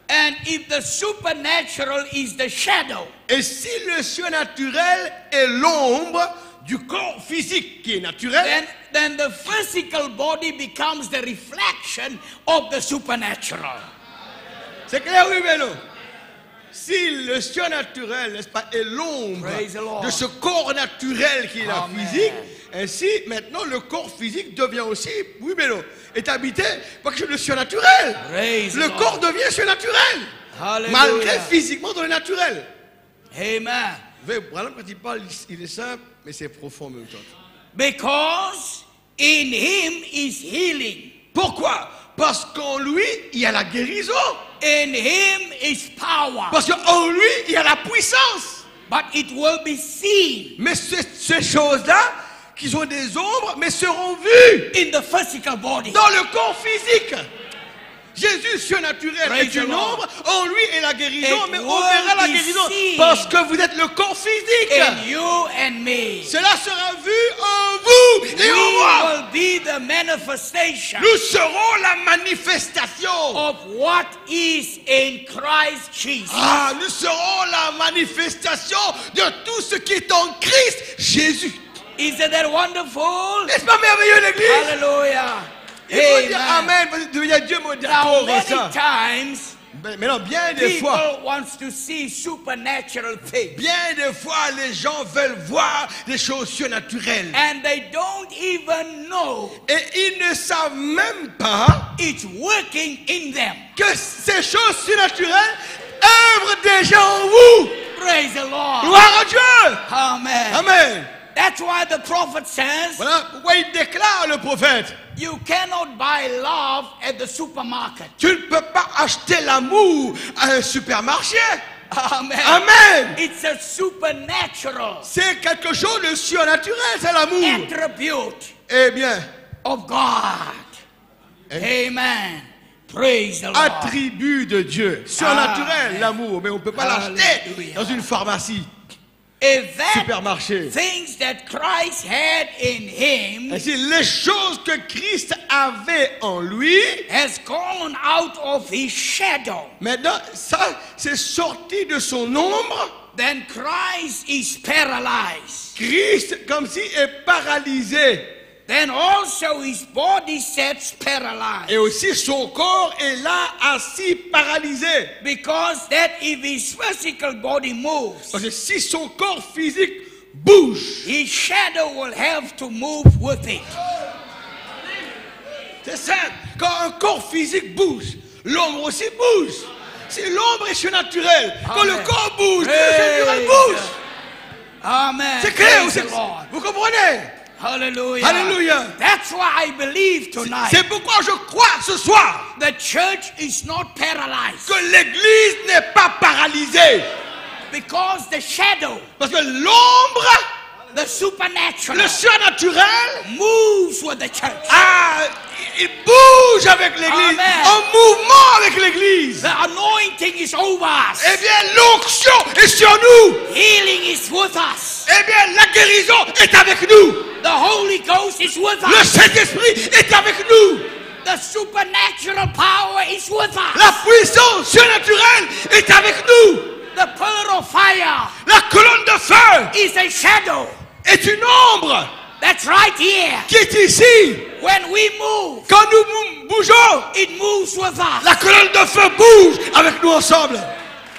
And if the supernatural is the shadow, Et si le surnaturel est l'ombre du corps physique qui est naturel, then the physical body becomes the reflection of the supernatural. c'est clair, oui, mais non. Si le surnaturel, n'est-ce pas, est l'ombre Praise the Lord. de ce corps naturel qui est la Amen. physique, ainsi maintenant le corps physique devient aussi, oui, mais non, est habité par le surnaturel. Praise Le the corps Lord. devient surnaturel, Hallelujah. malgré physiquement dans le naturel. Amen. Vous voyez, voilà, quand il parle, il est simple, mais c'est profond en même temps. Because in him is healing. Pourquoi? Parce qu'en lui, il y a la guérison. In him is power. Parce qu'en lui, il y a la puissance. But it will be seen Mais ces choses-là, qui sont des ombres, mais seront vues in the physical body. dans le corps physique. Jésus surnaturel Praise est une the Lord. ombre, en lui est la guérison, It mais on will verra la be guérison seen parce que vous êtes le corps physique. In you and me. Cela sera vu en vous et en moi. We will be the manifestation Nous serons la manifestation. of what is in Christ Jesus. Ah, nous serons la manifestation de tout ce qui est en Christ Jésus. Isn't that wonderful? N'est-ce pas merveilleux, l'église? Hallelujah. Il faut dire Amen. Amen, parce que Dieu me dit Now, d'accord many ça. times Maintenant, bien des fois, people wants to see supernatural things. bien des fois, les gens veulent voir des choses surnaturelles. And they don't even know Et ils ne savent même pas it's working in them. que ces choses surnaturelles œuvrent déjà en vous. Praise the Lord. Gloire à Dieu. Amen. Amen. That's why the prophet says, Voilà pourquoi il déclare, le prophète, you cannot buy love at the supermarket. tu ne peux pas acheter l'amour à un supermarché. Amen. Amen. It's a supernatural C'est quelque chose de surnaturel, c'est l'amour. attribute Eh bien, of God. Amen. Praise the Lord. attribut de Dieu, surnaturel, Amen. l'amour, mais on ne peut pas l'acheter Hallelujah. dans une pharmacie, If that supermarché. things that Christ had in him Ainsi, les choses que Christ avait en lui, has gone out of his shadow, maintenant, ça, c'est sorti de son ombre. then Christ is paralyzed. Christ, comme si, est paralysé. Then also his body sets paralyzed. Et aussi, son corps est là, assis, paralysé. Because that if his physical body moves, Parce que si son corps physique bouge, his shadow will have to move with it. c'est simple. Quand un corps physique bouge, l'ombre aussi bouge. Si l'ombre est surnaturelle, quand le Amen. corps bouge, le Praise surnaturel bouge. Amen. C'est clair, Praise the Lord. vous comprenez? Hallelujah. Hallelujah. That's why I believe tonight C'est pourquoi je crois ce soir the church is not paralyzed. que l'église n'est pas paralysée. Because the shadow, Parce que l'ombre, the supernatural, le surnaturel, moves with the church. il bouge avec l'église, Amen. en mouvement avec l'église. The anointing is over us. Eh bien, l'onction est sur nous. Healing is with us. Eh bien, la guérison est avec nous. The Holy Ghost is with Le us. Saint-Esprit est avec nous. The supernatural power is with us. La puissance surnaturelle est avec nous. The pillar of fire La colonne de feu is a shadow. est une ombre That's right here. qui est ici. When we move, Quand nous bougeons, it moves with us. la colonne de feu bouge avec nous ensemble.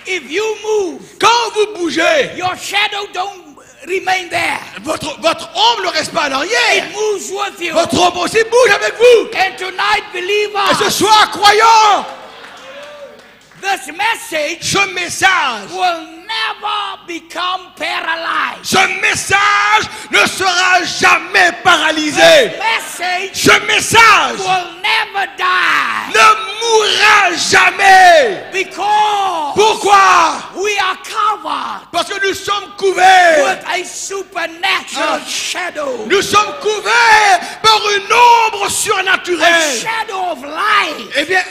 If you move, Quand vous bougez, your shadow don't remain there. votre ombre ne reste pas en It arrière. moves with you. Votre ombre aussi bouge avec vous. And tonight, Et ce believers, soir, croyants, this message ce message, will never become paralyzed. ce message ne sera jamais This paralysé. message Ce message will never die. ne mourra jamais. Because Pourquoi? we are covered Parce que nous sommes couverts. with a supernatural shadow. Nous sommes couverts par une ombre A surnaturelle. shadow of light. Eh bien,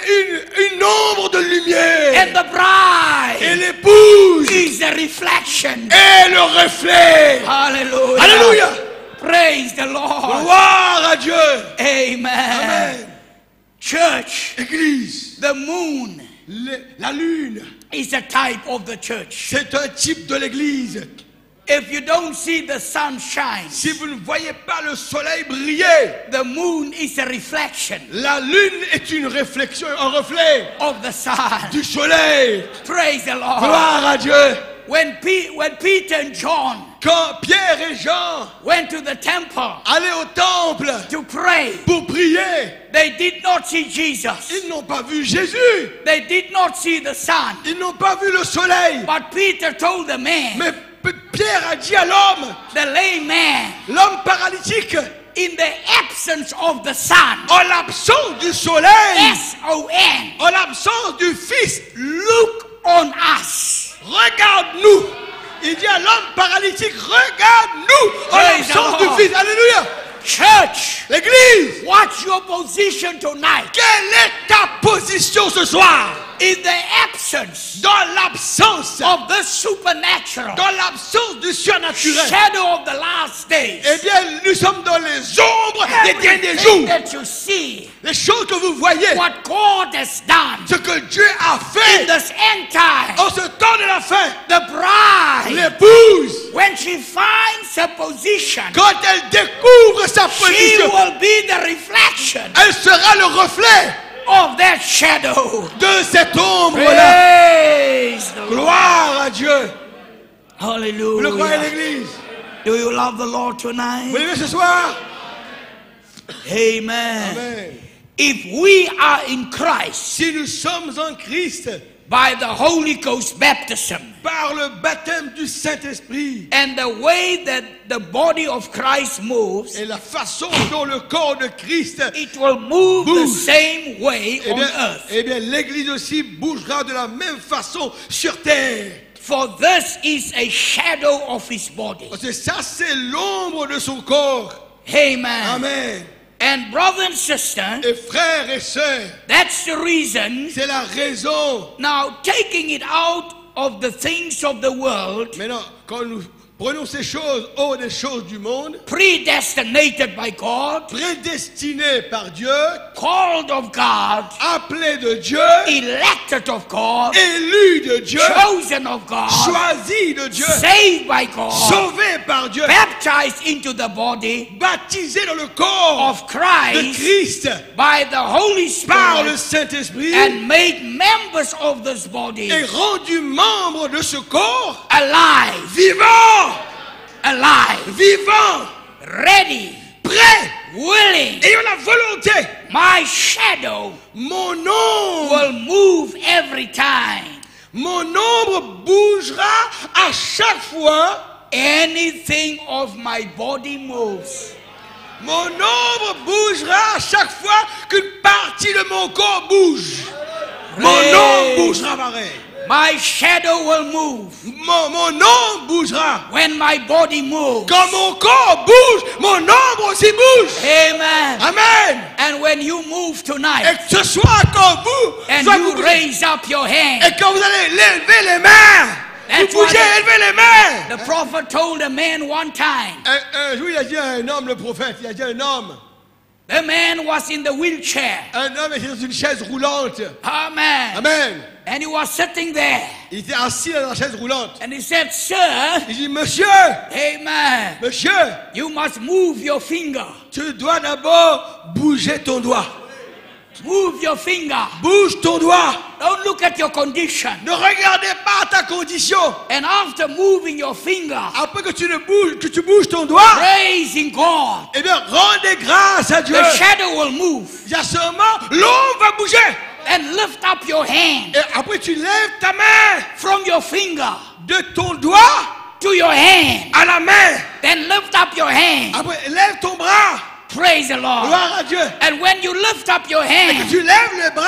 une ombre de lumière. And the bride Et l'épouse is the reflection. est le reflet. Hallelujah. Alléluia. Praise the Lord. Gloire à Dieu. Amen. Amen. Church, Église, the moon la lune, is a type of the church. c'est un type de l'église. If you don't see the sun shine, Si vous ne voyez pas le soleil briller, the moon is a reflection la lune est une réflexion, un reflet of the sun. du soleil. Praise the Lord. Gloire à Dieu. When Peter and John Quand Pierre et Jean went to the temple allaient au temple to pray, pour prier, they did not see Jesus. ils n'ont pas vu Jésus. They did not see the sun. Ils n'ont pas vu le soleil. But Peter told the man, Mais Pierre a dit à l'homme, the lame man, l'homme paralytique, in the absence of the sun, en l'absence du soleil, S-O-N, en l'absence du Fils, look on us. regarde-nous. Il dit à l'homme paralytique, regarde-nous en Praise the l'absence du Lord. Fils. Alléluia. Church, L'église, what's your position tonight? quelle est ta position ce soir? In the absence Dans l'absence, of the supernatural, dans l'absence du surnaturel. shadow of the last days, Eh bien, nous sommes dans les ombres des derniers everything jours. that you see, Les choses que vous voyez, what God has done ce que Dieu a in fait this end time, en ce temps de la fin. the bride, L'épouse, when she finds a position, quand elle découvre sa she position, will be the reflection elle sera le reflet of that shadow. de cette ombre-là. Praise the Lord. Gloire à Dieu. Vous le croyez, Hallelujah. l'église? Do you love the Lord Vous tonight? l'aimez ce soir? Amen. Amen. If we are in Christ Si nous sommes en Christ, by the Holy Ghost baptism, par le baptême du Saint-Esprit, and the way that the body of Christ moves, et la façon dont le corps de Christ, it will move the Bouge. same way on earth. eh bien, l'Église aussi bougera de la même façon sur terre. For this is a shadow of his body. Parce que ça, c'est l'ombre de son corps. Amen. Amen. And brother and sister, Et frères et sœurs, that's the reason. c'est la raison. Now, taking it out of the things of the world, Maintenant, quand nous prenons ces choses hors des choses du monde, predestinated by God, prédestinées par Dieu, called of God, appelées de Dieu, elected of God, élus de Dieu, chosen of God, choisis de Dieu, saved by God, sauvés par Dieu, baptized into the body baptisés dans le corps of de Christ Christ by the Holy par le Spirit, Saint-Esprit and made members of this body et rendus membres de ce corps alive, vivant, alive, vivant, ready, prêt, willing. ayant la volonté. My shadow Mon ombre, will move every time. mon ombre bougera à chaque fois. Anything of my body moves. Mon ombre bougera à chaque fois qu'une partie de mon corps bouge. Mon ombre bougera pareil. My shadow will move Mon ombre bougera. when my body moves. Quand mon corps bouge, mon ombre aussi bouge. Amen. Amen. And when you move Et tonight que ce soit quand vous, and soit you vous bougez, raise up your hand, et quand vous allez lever les mains, vous That's why bougez, élevez les mains. the prophet told a man one time. Un jour, il a dit à un homme, le prophète, il a dit à un homme. The man was in the wheelchair. Un homme était dans une chaise roulante. Amen. Amen. And he was sitting there. Il était assis dans la chaise roulante. And he said, Sir, Il dit, monsieur, amen, monsieur, you must move your finger. tu dois d'abord bouger ton doigt. Move your finger. Bouge ton doigt. Don't look at your condition. Ne regardez pas ta condition. And after moving your finger, Après que tu bouges ton doigt, praising God, eh bien, rendez grâce à Dieu. the shadow will move. Il y a seulement l'ombre va bouger. And lift up your hand Et après, tu lèves ta main from your finger de ton doigt to your hand. à la main. Then lift up your hand. Après, lève ton bras. Praise the Lord. Gloire à Dieu. And when you lift up your Et hand, que tu lèves les bras,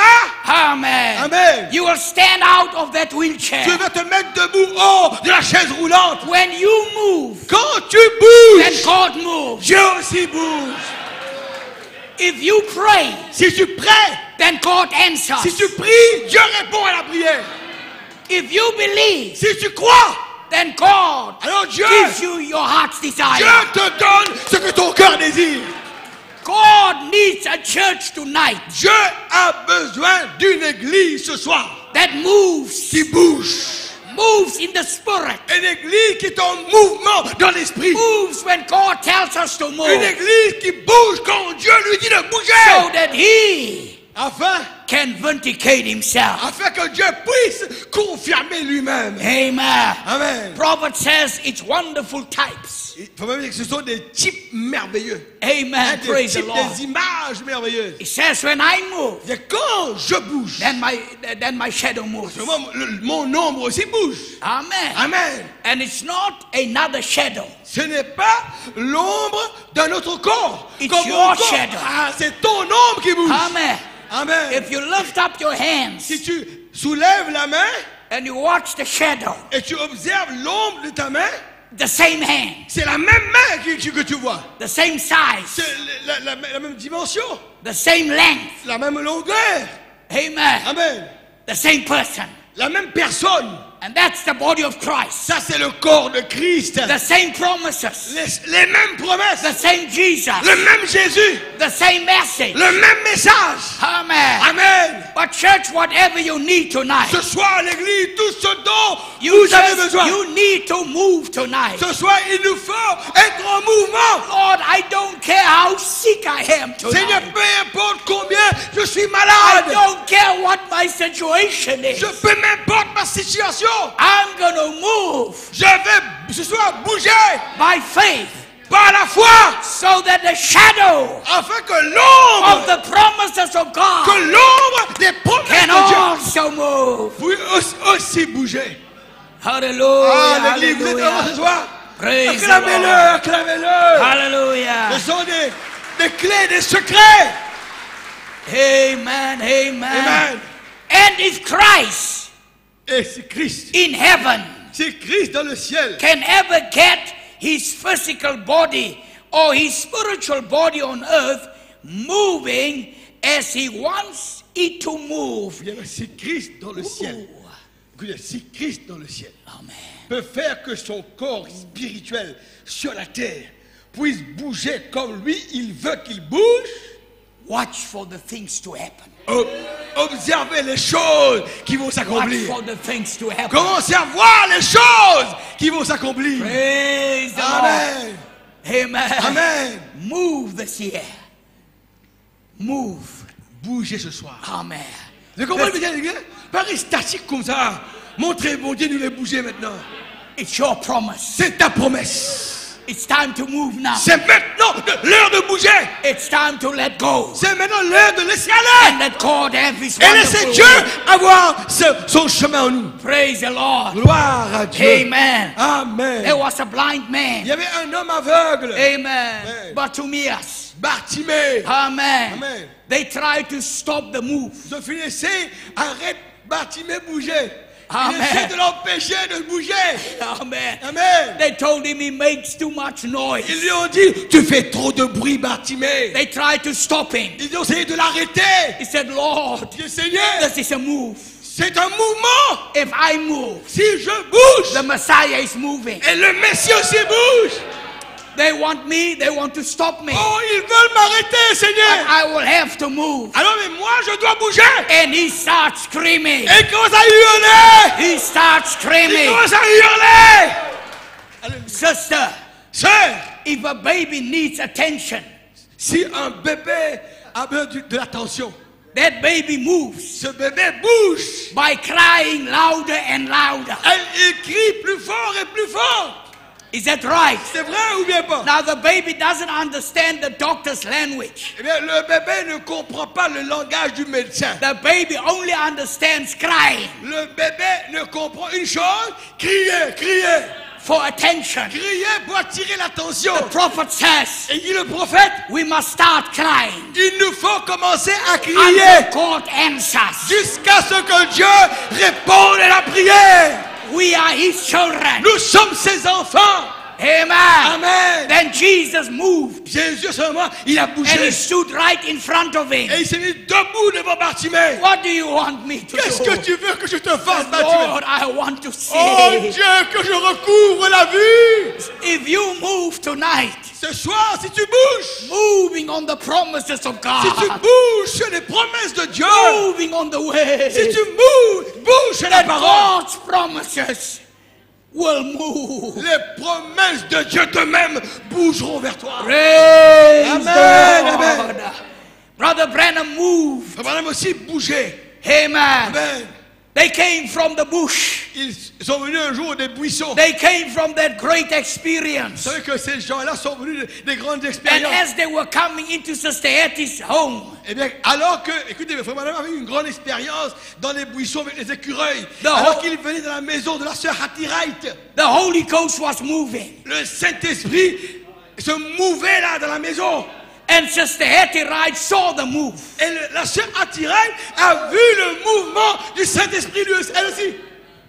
amen, Amen. you will stand out of that wheelchair. tu vas te mettre debout hors de la chaise roulante. When you move, Quand tu then bouges, God moves. Dieu aussi bouge. If you pray, Si tu pries, then God answers. si tu pries, Dieu répond à la prière. If you believe, Si tu crois, then God alors Dieu, gives you your heart's Dieu desire. te donne ce que ton cœur désire. God needs a church tonight Dieu a besoin d'une église ce soir that moves, qui bouge. moves in the spirit, Une église qui est en mouvement dans l'esprit. moves when God tells us to Une move, église qui bouge quand Dieu lui dit de so bouger. that He can vindicate Himself. Afin que Dieu puisse confirmer lui-même. Amen. Amen. Prophet says it's wonderful types. Il faut même dire que ce sont des types merveilleux. Amen. Des Praise the types, Lord. des images merveilleuses. It says when I move, Et quand je bouge, then my shadow moves. mon ombre aussi bouge. Amen. Amen. And it's not another shadow. Ce n'est pas l'ombre d'un autre corps. It's Comme your mon corps. shadow. Ah, c'est ton ombre qui bouge. Amen. Amen. If you lift up your hands Si tu soulèves la main and you watch the shadow, et tu observes l'ombre de ta main, the same hand, c'est la même main que tu vois. the same size, C'est la même dimension, the same length. la même longueur. Amen. Amen. The same person. La même personne. And that's the body of Christ. Ça, c'est le corps de Christ. The same promises. Les mêmes promesses. The same Jesus. Le même Jésus. The same message. Le même message. Amen. Amen. But church, whatever you need tonight, Ce soir, l'église, tout ce dont vous avez besoin. You need to move tonight. Ce soir, il nous faut être en mouvement. Lord, I don't care how sick I am Seigneur, tonight. peu importe combien je suis I malade. don't care what my situation is. Je peux m'importe ma situation. I'm going to move Je vais ce soir bouger by faith par la foi. so that the shadow Afin que l'ombre, of the promises of God des promesses can de Dieu also move. puisse aussi bouger. Hallelujah. Ah, l'église, vous êtes heureux ce Hallelujah. soir. Praise the Acclamez-le, Lord. acclamez-le. Hallelujah. Ce sont des clés, des secrets. Amen. Amen. Amen. And if Christ Et c'est Christ. in heaven C'est Christ dans le ciel. can ever get his physical body or his spiritual body on earth moving as he wants it to move. Bien, c'est Christ dans le ciel. Écoutez, si Christ dans le ciel Amen. peut faire que son corps spirituel sur la terre puisse bouger comme lui, il veut qu'il bouge, Watch for the things to happen. observez les choses qui vont Watch s'accomplir. for the things to happen. Commencez à voir les choses qui vont s'accomplir. Praise the Amen. Lord. Amen. Amen. Move this year. Move. Bougez ce soir. Amen. Vous comprenez bien, les gars? Pas rester statique comme ça. Montrez, bon Dieu, nous les bouger maintenant. It's your promise. C'est ta promesse. It's time to move now. C'est maintenant l'heure de bouger. It's time to let go. C'est maintenant l'heure de laisser aller. And let God have his Et laissez wonderful Dieu way. avoir son chemin en nous. Praise the Lord. Gloire à Dieu. Amen. Amen. There was a blind Il man. y avait un homme aveugle, Amen. Bartimaeus. Bartimée. Amen. Amen. They tried to stop the move. Ils ont fini d'essayer, arrête Bartimée bouger. Amen. Ils essaient de l'empêcher de bouger. Amen. Amen. They told him he makes too much Ils noise. lui ont dit, tu fais trop de bruit, Bartimée. They tried to stop him. Ils ont essayé de l'arrêter. He said, Lord, Dieu Seigneur, this is a move. c'est un mouvement. If I move, Si je bouge, the Messiah is moving. et le Messie aussi bouge. They want me, they want to stop me. Oh, ils veulent m'arrêter, Seigneur. I will have to move. Alors, mais moi, je dois bouger. And he starts screaming. Et il commence à hurler. He starts Il screaming. commence à hurler. Sister, Sœur, if a baby needs attention, si un bébé a besoin de l'attention, that baby moves ce bébé bouge. by crying louder and louder. Il crie plus fort et plus fort. Is that right? C'est vrai ou bien pas? Now the baby doesn't understand the doctor's language. Eh bien, le bébé ne comprend pas le langage du médecin. The baby only understands crying Le bébé ne comprend une chose, crier, crier. for attention. Crier pour attirer l'attention. The prophet says, Et dit le prophète, we must start crying il nous faut commencer à crier until God answers. jusqu'à ce que Dieu réponde à la prière. We are his children. Nous sommes ses enfants. Amen. Amen. Then Jesus moved Jésus seulement, il a and he bougé. stood right in front of him. Et il s'est mis debout devant Bartimée. What do you want me to Qu'est-ce do? que tu veux que je te fasse, Bartimée? Lord, I want to see. Oh Dieu, que je recouvre la vue. If you move tonight, Ce soir, si tu bouges, moving on the promises of si tu God, bouges sur les promesses de Dieu, moving on the way, si tu bouges sur la that parole, God's promises will move. les promesses de Dieu eux-mêmes bougeront vers toi. Praise Amen, the amen. Lord. Brother Branham moved. Ça va même aussi bouger. Amen. Amen. They came from the bush. Ils sont venus un jour des buissons. They came from that great Vous experience. savez que ces gens-là sont venus des grandes And expériences. as they were coming into Sister Hetty's home, Eh bien, alors que, écoutez, mes frères, madame avait une grande expérience dans les buissons avec les écureuils. Non. Alors qu'il venait dans la maison de la sœur Hattirite, the Holy Ghost was moving. le Saint-Esprit se mouvait là dans la maison. And Sister Hetty Wright saw the move. Et la sœur Hattirite a vu le mouvement du Saint-Esprit, elle aussi.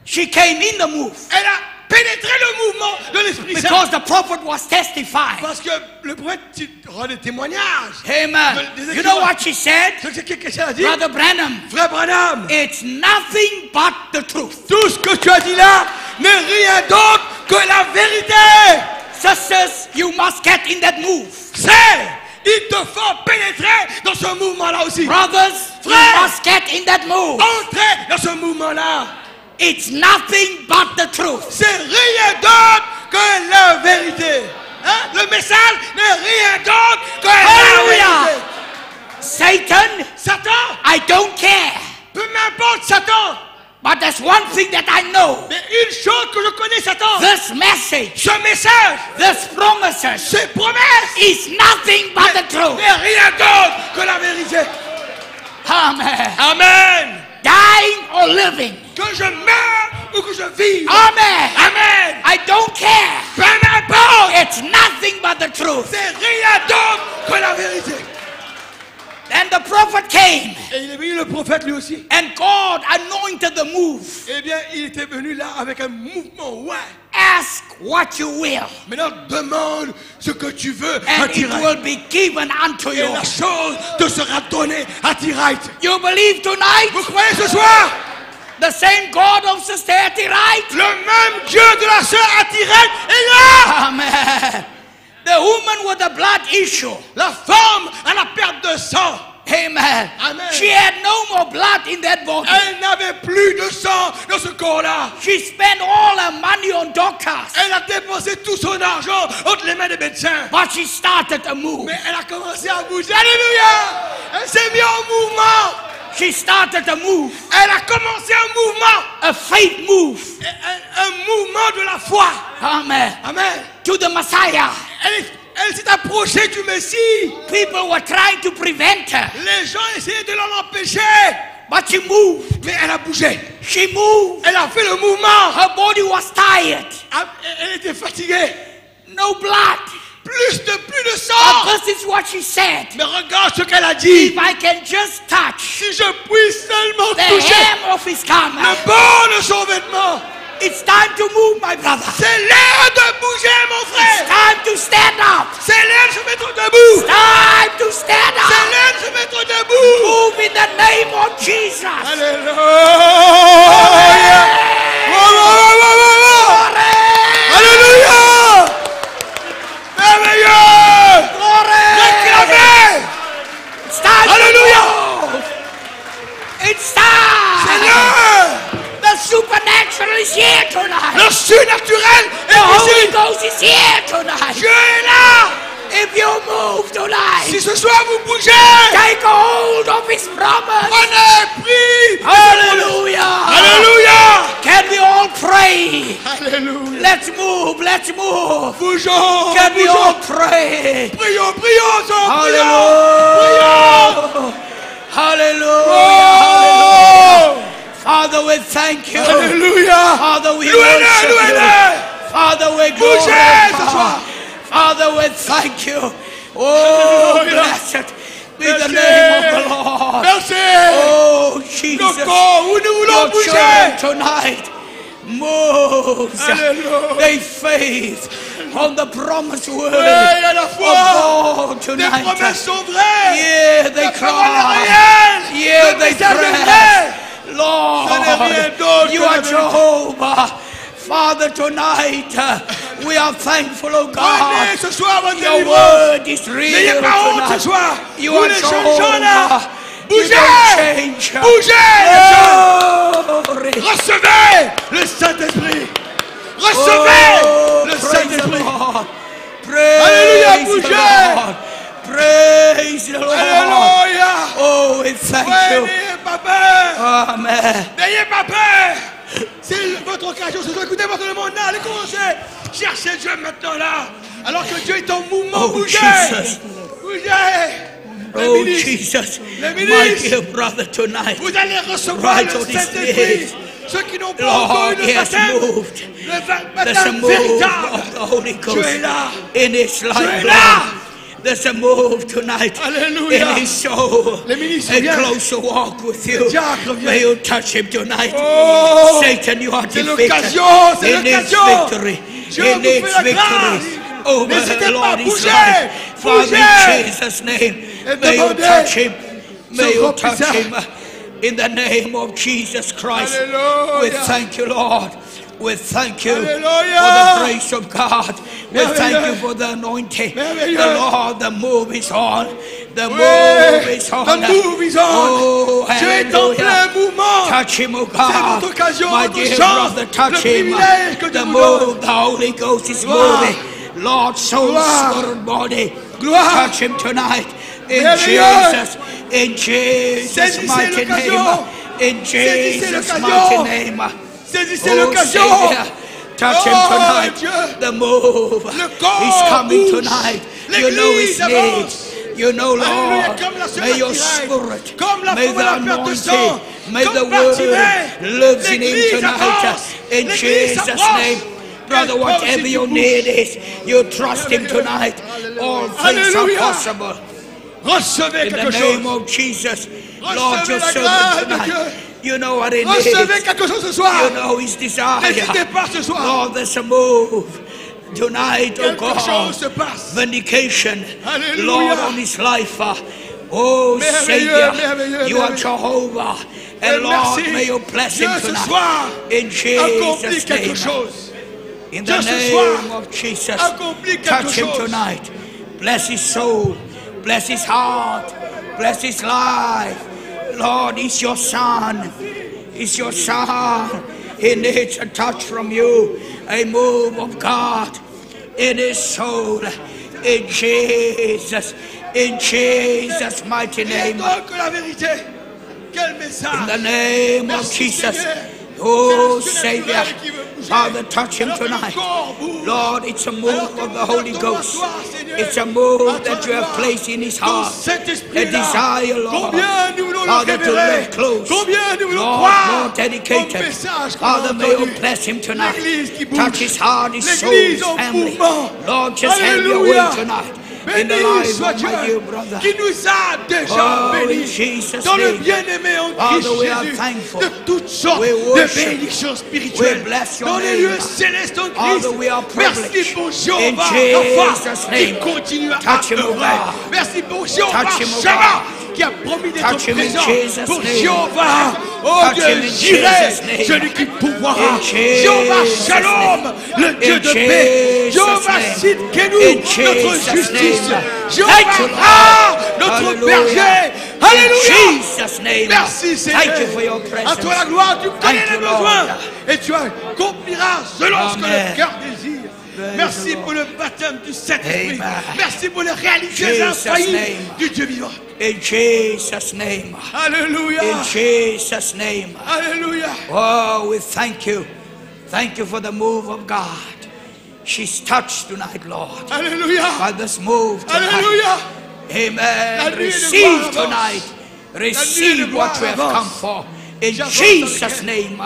She came in the move Elle a pénétré le mouvement de l'Esprit Saint. because the prophet was testifying. Parce que le prophète rend des témoignages. Amen. Des You know what she said? Qu'est-ce qu'elle a dit? Brother Branham, Frère Branham, it's nothing but the truth. tout ce que tu as dit là n'est rien d'autre que la vérité. Sisters, you must get in that move. C'est, il te faut pénétrer dans ce mouvement-là aussi. Brothers, you Frère. must get in that move. Entrez dans ce mouvement-là. It's nothing but the truth. C'est rien d'autre que la vérité. Hein? Le message n'est rien d'autre que la vérité. Satan, Satan, I don't care. peu m'importe Satan. But there's one thing that I know. Mais une chose que je connais Satan. This message, Ce message, this promises, ces promesses, is nothing but the truth. n'est rien d'autre que la vérité. Amen. Amen. Dying or living. Que je meure ou que je vive. Amen. Amen. I don't care. Peu m'importe. It's nothing but the truth. C'est rien d'autre que la vérité. Then the prophet came, Et il est venu le prophète lui aussi. and God anointed the move. Eh bien, il était venu là avec un mouvement. Ouais. Ask what you will, Maintenant, demande ce que tu veux and à it Tirate. will be given unto Et you. la chose te sera donnée à Tirate. You believe tonight? Vous croyez ce soir? The same God of Sister Tirite? Le même Dieu de la sœur à Tirate est là. Amen. The woman with the blood issue. La femme à la perte de sang. Amen. Amen. She had no more blood in that body. Elle n'avait plus de sang dans ce corps-là. She spent all her money on doctors. Elle a dépensé tout son argent entre les mains des médecins. But she started to move. Mais elle a commencé à bouger. Alléluia! Elle s'est mise en mouvement. She started to move. Elle a commencé un mouvement. A faith move. Un mouvement de la foi. Amen. Amen. To the Messiah. Elle s'est approchée du Messie. People were trying to prevent her. Les gens essayaient de l'en empêcher. But she moved. Mais elle a bougé. She moved. Elle a fait le mouvement. Her body was tired. Elle était fatiguée. No blood. Plus de sang. But this is what she said. Mais regarde ce qu'elle a dit. If I can just touch Si je puis seulement the toucher hem of his garment, le bord de son vêtement. it's time to move, my brother. C'est l'heure de bouger, mon It's frère. time to stand up. C'est l'heure de se mettre debout. Time to stand C'est up. l'heure de se mettre debout. Move in the name of Jesus. Alléluia. Glory. Alléluia. Merveilleux. Glory. Réclamez. It's time Alléluia. to move. It's C'est time. l'heure. The supernatural is here tonight. Le surnaturel The est Holy ici. Ghost is here tonight. Dieu est là. If you move tonight, Si ce soir vous bougez, take a hold of His promise. prenez pris. Hallelujah. Alléluia. Can we all pray? Alléluia. Let's move. Let's move. Bougeons. Can we all Bougeons. pray? Prions, prions, prions. Hallelujah. Hallelujah. Oh. Father, we thank you. Alléluia. Father, we Louez-le, worship you. louez-le. Father, we Bougez ce glorify. soir. Father, we thank you. Oh, Alléluia. blessed be the Merci. name of the Lord. Merci. Oh, Nos Jesus. corps où nous voulons Your bouger. church tonight moves. Alléluia. They faith on the promised word Oui, à la of foi. God Tes tonight. promesses sont vraies. Yeah, they La parole est cry. réelle. Yeah, Le they message est pray. vrai. Lord, Ce n'est rien d'autre you que la are vérité. Jehovah. Father, tonight we are thankful, oh God. Venez ce soir, votre Your délivrance. word is N'ayez real pas honte ce tonight. soir. You Vous are les jeunes gens là. Jehovah. You Bougez. don't change. Bougez les jeunes. Glory. Recevez le Saint-Esprit. Recevez Oh, le praise the Saint-Esprit. Lord. Praise Alléluia, the bougez. Lord. Praise the Lord. Alléluia. Oh, we thank Ouais, you. n'ayez pas peur. Amen. N'ayez pas peur. C'est votre occasion. Ce soir, écoutez votre demande là. Allez commencer. Cherchez Dieu maintenant là. Alors que Dieu est en mouvement. Oh, Bougez. Jesus. Bougez. Les Oh, ministres, Jesus. Les My ministres. dear brother, tonight. vous allez recevoir Right le on his Saint-Esprit. spirit. Ceux qui n'ont pas Lord, encore eu le he has baptême. moved. Le There's a baptême move véritable. of the Holy Ghost Dieu est là. in his life. est là. There's a move tonight Alléluia. in his soul. Les ministres, A viens. closer walk with you. diacre, viens. May you touch him tonight. Oh. Satan, you are C'est defeated. l'occasion, c'est He needs l'occasion. victory. Dieu He vous needs fait la victory grâce. over N'hésitez the pas, Lord his bougez. life. Father, Bougez. in Jesus' name, Et may you demandez touch him. May you grand touch puissant. him in the name of Jesus Christ. Alléluia. We thank you, Lord. We thank you Alléluia. for the grace of God. We thank Merveilleux. you for the anointing. Merveilleux. The Lord, the move is on. The Oui, move is on. the move is on. Oh, Dieu est en plein hallelujah. mouvement. Touch him, oh C'est God. votre occasion, My votre dear chance, brother, touch le him. privilège que Dieu The vous move, donne. the Holy Ghost is Gloire. moving. Lord, soul, Gloire. spirit, and body. Gloire. Touch him tonight. In Merveilleux. Jesus, in Jesus' Saisissez mighty l'occasion. name. In Saisissez Jesus' l'occasion. mighty name. Saisissez Oh, l'occasion. Savior, touch him Oh, tonight. Dieu. The move Le corps is coming bouge. tonight. You know his L'Église avance. needs. You know, Alléluia, Lord, comme la sœur may your Mathilde, spirit, comme la may femme the à la perte de sang, anointing, may comme the word Bartimée, lives in him l'Église tonight. avance. In L'Église Jesus' s'approche. name. Brother, Elle whatever pose your et need is, you trust him tonight. All things are Alléluia. possible. Recevez In the quelque name chose. of Jesus, Lord, Recevez your la grâce servant de tonight. Dieu. You know what he Recevez needs. quelque chose ce soir. You know his desire. N'hésitez pas ce soir. Lord, there's a move tonight, oh Quelque chose God. se passe. Vindication, Alléluia. Lord, on his life. Oh, Merveilleux, Savior, merveilleux, you are merveilleux. Jehovah. And Et Lord, merci. may you bless Dieu him ce tonight. soir In accomplit Jesus' quelque name. chose. In Dieu the ce name soir of Jesus, accomplit quelque touch him chose. tonight. Bless his soul. Bless his heart. Bless his life. Lord, he's your son. He's your son. He needs a touch from you. A move of God in his soul. In Jesus' mighty Et name. donc la vérité. Quel message. In the name of Merci, Jesus. Seigneur. Oh, C'est le Savior. surnaturel qui veut bouger. Father, touch him Alors que le tonight. corps bouge. Lord, it's a move Alors que of the nous Holy entendons Ghost. toi, Seigneur, It's a move à that toi you la have gloire. placed in his Ton heart. Saint-Esprit A est là. desire, Lord. Combien nous voulons le Father, to révéler. live close. Combien nous voulons Lord, croire more au dedicated. message qu'on a Father, may you entendu. bless him tonight. L'église qui bouge. Touch his heart, his soul, L'église his en family. mouvement. Lord, just have your way Alléluia. tonight. In the Béni life soit of my dear Dieu brother. qui nous a déjà Oh, in bénis Jesus' dans le name. bien-aimé en Christ Father, we are Jésus thankful. de toutes sortes We de worship. bénédictions spirituelles We bless your dans les name. lieux célestes en Christ. Father, we are Merci privileged. pour In Jéhovah Jesus' Rapha name. qui continue à Touch him, O œuvrer. God. Merci pour Jéhovah Touch him, O Shammah God. qui a promis d'être Touch him in présent. Jesus' Pour name. Jéhovah, oh Touch Dieu, him in j'irai, Jesus' name. celui qui pourvoira. In Jesus' Jéhovah Shalom, name. le Dieu In de paix. Jesus' Jéhovah name. Sidkenu, In notre Jesus' justice. name. Jéhovah Thank you, Lord. Ra, notre Hallelujah. berger. In Alléluia. Jesus' name. Merci Seigneur. Thank you for your À presence. toi la gloire, tu connais Thank les you, Lord. besoins et tu accompliras selon ce que Amen. le cœur désire. Praise Merci the pour le baptême du Saint-Esprit. Amen. Merci pour les réalités Jesus' infaillibles name. du Dieu vivant. In Jesus' name. Alléluia. In Jesus' name. Alléluia. Oh, we thank you. Thank you for the move of God. She's touched tonight, Lord, Alléluia. by this move tonight. Alléluia. Amen. nuit de Receive gloire tonight. de Receive what gloire we have avance. come for. In J'avance Jesus' avec elle. name.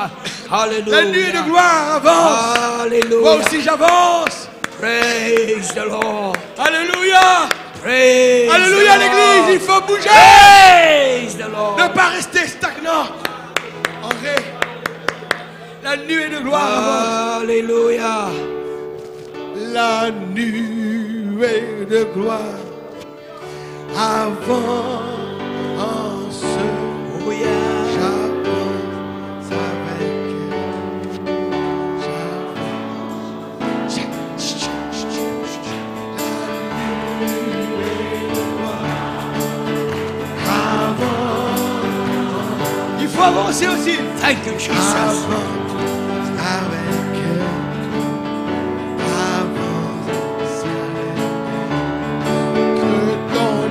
La nuit de Hallelujah. gloire avance. Moi Hallelujah. aussi j'avance. Praise the Lord. Alléluia. Praise Alléluia the l'église, il Lord. faut bouger. Praise the Lord. Ne pas rester stagnant. En vrai, la nuée de gloire avance. Hallelujah. La nuée de gloire avance. Oh yeah. J'avance avec elle. Il faut avancer aussi. Thank you, Jesus. Avance avec elle. Avance avec elle. Que ton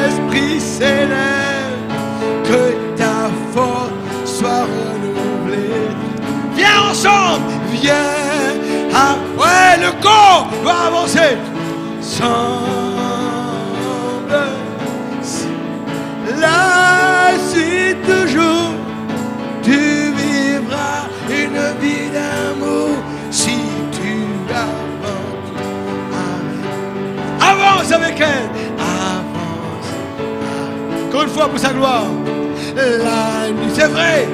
esprit s'élève, que ta force soit renouvelée. Viens ensemble, viens. Ah, ouais, le corps doit avancer. Ensemble, là, si toujours tu vivras une vie d'amour, si tu avances avec, avance avec elle, avance. Encore une fois pour sa gloire. La nuit, c'est vrai,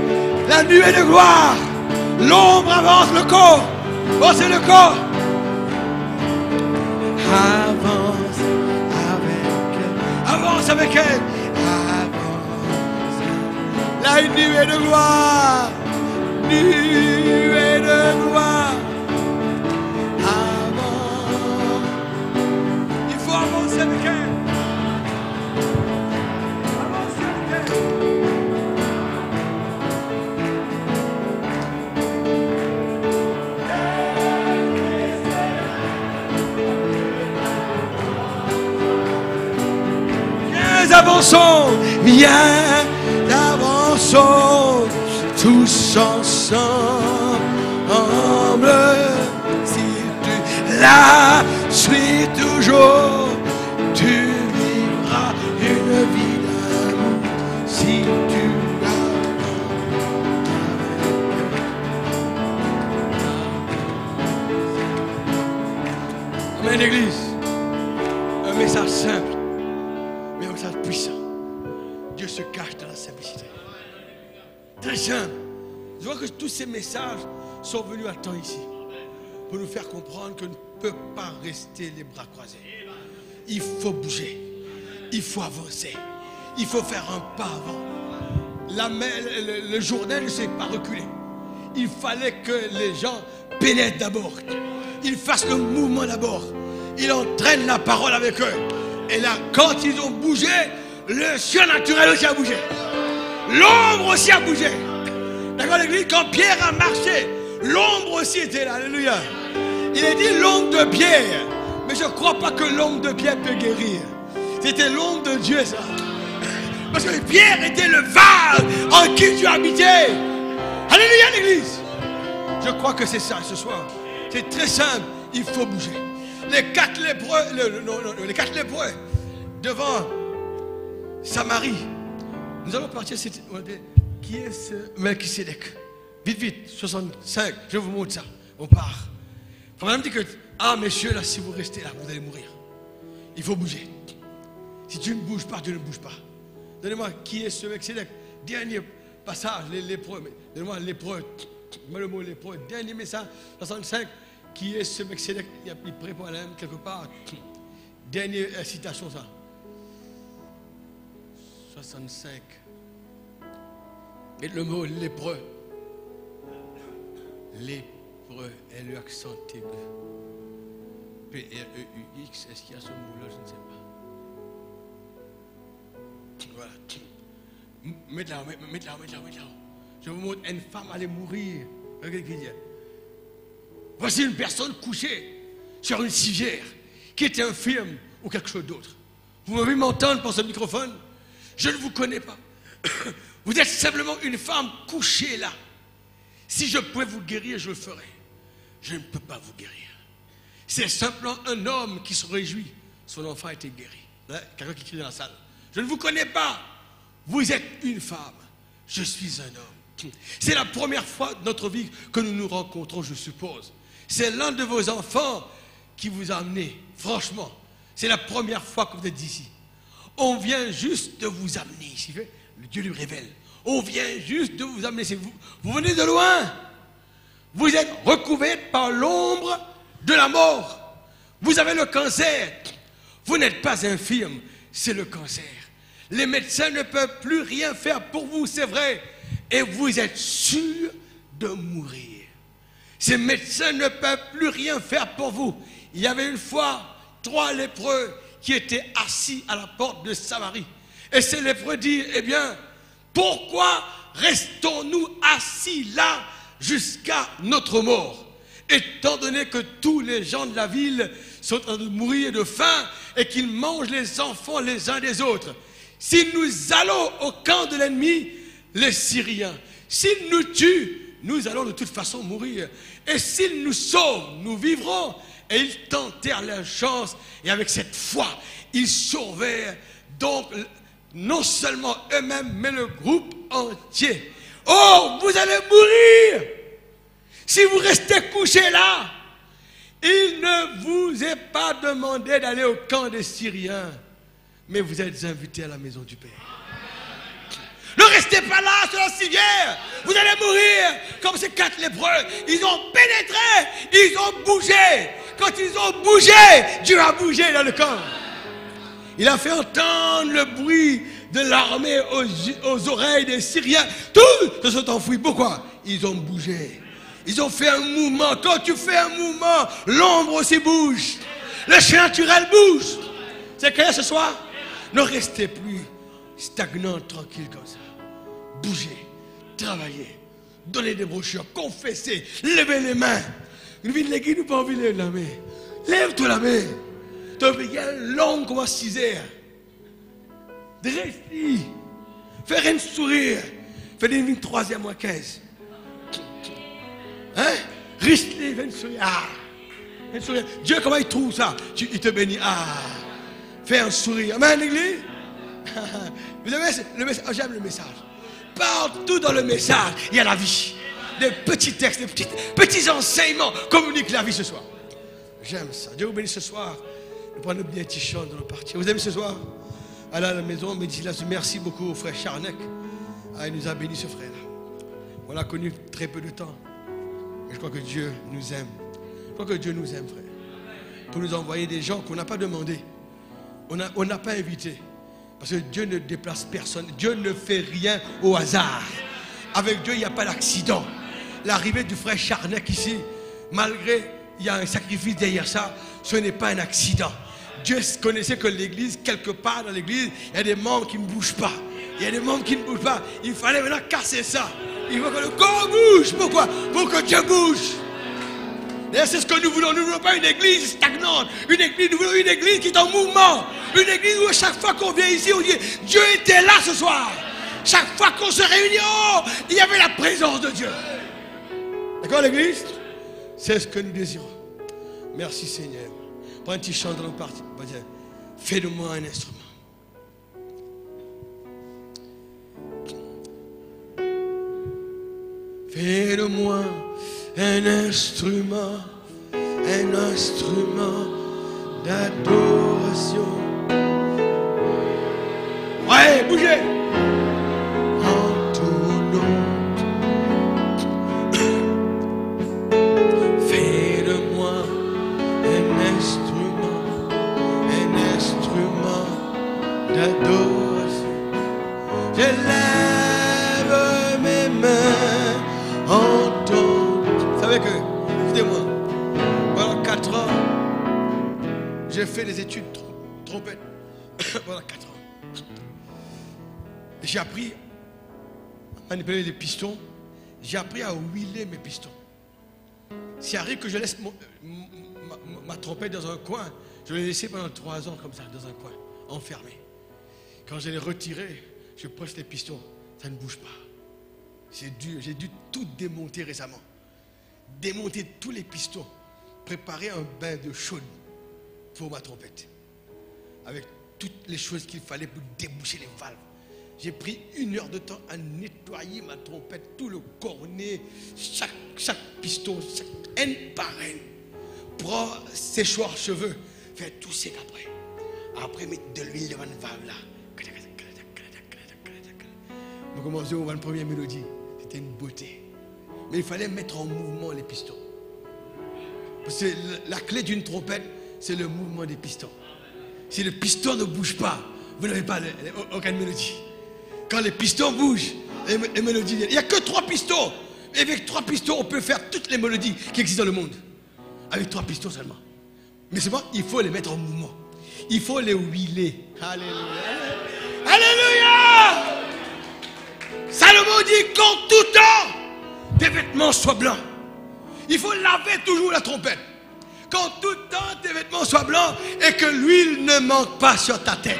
la nuée de gloire. L'ombre avance le corps. Oh, c'est le corps. Avance avec elle. Avance avec elle. Avance. La nuée de gloire. Nuée de avançons, tous ensemble. Si tu la suis toujours, tu vivras une vie d'amour. Si tu la... Amen, Église. Un message simple, mais un message puissant. Dieu se cache dans la simplicité. Très simple. Je vois que tous ces messages sont venus à temps ici pour nous faire comprendre qu'on ne peut pas rester les bras croisés. Il faut bouger. Il faut avancer. Il faut faire un pas avant. Le Jourdain ne s'est pas reculé. Il fallait que les gens pénètrent d'abord. Ils fassent le mouvement d'abord. Ils entraînent la parole avec eux. Et là, quand ils ont bougé, le surnaturel aussi a bougé. L'ombre aussi a bougé. D'accord, l'église, quand Pierre a marché, l'ombre aussi était là. Alléluia. Il a dit l'ombre de Pierre. Mais je ne crois pas que l'ombre de Pierre peut guérir. C'était l'ombre de Dieu, ça. Parce que Pierre était le vase en qui Dieu habitait. Alléluia, l'église. Je crois que c'est ça ce soir. C'est très simple. Il faut bouger. Les quatre lépreux devant Samarie. Nous allons partir. Qui est ce Melchisédek? Vite, 65. Je vous montre ça. On part. Madame dit que, messieurs, là, si vous restez là, vous allez mourir. Il faut bouger. Si tu ne bouges pas, Dieu ne bouge pas. Donnez-moi qui est ce Melchisédek. Dernier passage, les lépreux. Donnez-moi lépreux. Le mot lépreux. Dernier message, 65. Qui est ce Melchisédek? Il prépare là quelque part. Dernière citation, ça. 65. Et le mot lépreux. Lépreux est le accent aigu. P-R-E-U-X. Est-ce qu'il y a ce mot-là? Je ne sais pas. Voilà. Mettez là. Je vous montre une femme allait mourir. Regardez ce qu'il dit. Voici une personne couchée sur une civière qui était infirme ou quelque chose d'autre. Vous m'avez m'entendre par ce microphone? Je ne vous connais pas. Vous êtes simplement une femme couchée là. Si je pouvais vous guérir, je le ferais. Je ne peux pas vous guérir. C'est simplement un homme qui se réjouit. Son enfant a été guéri. Là, quelqu'un qui crie dans la salle. Je ne vous connais pas. Vous êtes une femme. Je suis un homme. C'est la première fois de notre vie que nous nous rencontrons, je suppose. C'est l'un de vos enfants qui vous a amené. Franchement, c'est la première fois que vous êtes ici. On vient juste de vous amener ici. Dieu lui révèle. On vient juste de vous amener. Vous venez de loin. Vous êtes recouverts par l'ombre de la mort. Vous avez le cancer. Vous n'êtes pas infirme. C'est le cancer. Les médecins ne peuvent plus rien faire pour vous, c'est vrai. Et vous êtes sûr de mourir. Ces médecins ne peuvent plus rien faire pour vous. Il y avait une fois 3 lépreux qui étaient assis à la porte de Samarie. Et ces lépreux disent, eh bien, pourquoi restons-nous assis là jusqu'à notre mort? Étant donné que tous les gens de la ville sont en train de mourir de faim et qu'ils mangent les enfants les uns des autres. Si nous allons au camp de l'ennemi, les Syriens, s'ils nous tuent, nous allons de toute façon mourir. Et s'ils nous sauvent, nous vivrons. Et ils tentèrent leur chance. Et avec cette foi, ils sauvèrent donc non seulement eux-mêmes, mais le groupe entier. Oh, vous allez mourir si vous restez couchés là. Il ne vous est pas demandé d'aller au camp des Syriens, mais vous êtes invités à la maison du Père. Ne restez pas là sur la civière. Vous allez mourir comme ces 4 lépreux. Ils ont pénétré, ils ont bougé. Quand ils ont bougé, Dieu a bougé dans le camp. Il a fait entendre le bruit de l'armée aux oreilles des Syriens. Tous se sont enfuis. Pourquoi? Ils ont bougé. Ils ont fait un mouvement. Quand tu fais un mouvement, l'ombre aussi bouge. Le chien naturel bouge. C'est clair ce soir? Ne restez plus stagnant, tranquille comme ça. Bougez, travaillez, donnez des brochures, confessez, levez les mains. Nous venons de l'église, nous pas envie de lever la main. Lève-toi la main. Tu as une longue comme à 6 heures. Dresse-lui. Faire un sourire. Fais une troisième ou 15. Hein? Reste-lui, fais un sourire. Ah. Un sourire. Dieu, comment il trouve ça? Il te bénit. Ah. Fais un sourire. Amen, l'église. Vous savez, j'aime le message. Partout dans le message, il y a la vie. Des petits textes, des petits enseignements communiquent la vie ce soir. J'aime ça. Dieu vous bénisse ce soir. Nous prenons bien un petit chant dans le parti. Vous aimez ce soir? Allez à la maison, merci beaucoup au frère Charnec. Ah, il nous a béni ce frère-là. On l'a connu très peu de temps. Mais je crois que Dieu nous aime. Je crois que Dieu nous aime, frère. Pour nous envoyer des gens qu'on n'a pas demandé. On n'a pas invité. Parce que Dieu ne déplace personne. Dieu ne fait rien au hasard. Avec Dieu, il n'y a pas d'accident. L'arrivée du frère Charnec ici, malgré il y a un sacrifice derrière ça, ce n'est pas un accident. Dieu connaissait que l'église, quelque part dans l'église, il y a des membres qui ne bougent pas. Il y a des membres qui ne bougent pas. Il fallait maintenant casser ça. Il faut que le corps bouge. Pourquoi? Pour que Dieu bouge. Et c'est ce que nous voulons. Nous ne voulons pas une église stagnante. Nous voulons une église qui est en mouvement. Une église où chaque fois qu'on vient ici, on dit Dieu était là ce soir. Chaque fois qu'on se réunit, il y avait la présence de Dieu. D'accord, l'église? C'est ce que nous désirons. Merci Seigneur. Prends un petit chant dans le parti. Fais de moi un instrument. Fais de moi un instrument d'adoration. Ouais, bougez. En ton nom. Fais de moi un instrument d'adoration. J'élève mes mains en ton nom. Vous savez que, écoutez-moi, pendant 4 ans, j'ai fait des études trompette. Pendant 4 ans. J'ai appris à manipuler les pistons. J'ai appris à huiler mes pistons. S'il arrive que je laisse ma trompette dans un coin, je l'ai laissée pendant 3 ans comme ça, dans un coin, enfermée. Quand je l'ai retiré, je presse les pistons, ça ne bouge pas. J'ai dû tout démonter récemment. Démonter tous les pistons. Préparer un bain de chaude pour ma trompette. Avec toutes les choses qu'il fallait pour déboucher les valves. J'ai pris 1 heure de temps à nettoyer ma trompette, tout le cornet, chaque piston, un par un. Prends séchoir cheveux, faire tout sec après. Après, mettre de l'huile devant une valve là. On a commencé au 21e mélodie. C'était une beauté. Mais il fallait mettre en mouvement les pistons. Parce que la clé d'une trompette, c'est le mouvement des pistons. Si le piston ne bouge pas, vous n'avez pas aucune mélodie. Quand les pistons bougent, les mélodies viennent. Il n'y a que 3 pistons. Et avec 3 pistons, on peut faire toutes les mélodies qui existent dans le monde. Avec 3 pistons seulement. Mais seulement, il faut les mettre en mouvement. Il faut les huiler. Alléluia. Alléluia. Salomon dit qu'en tout temps, tes vêtements soient blancs. Il faut laver toujours la trompette. Qu'en tout temps, tes vêtements soient blancs et que l'huile ne manque pas sur ta tête.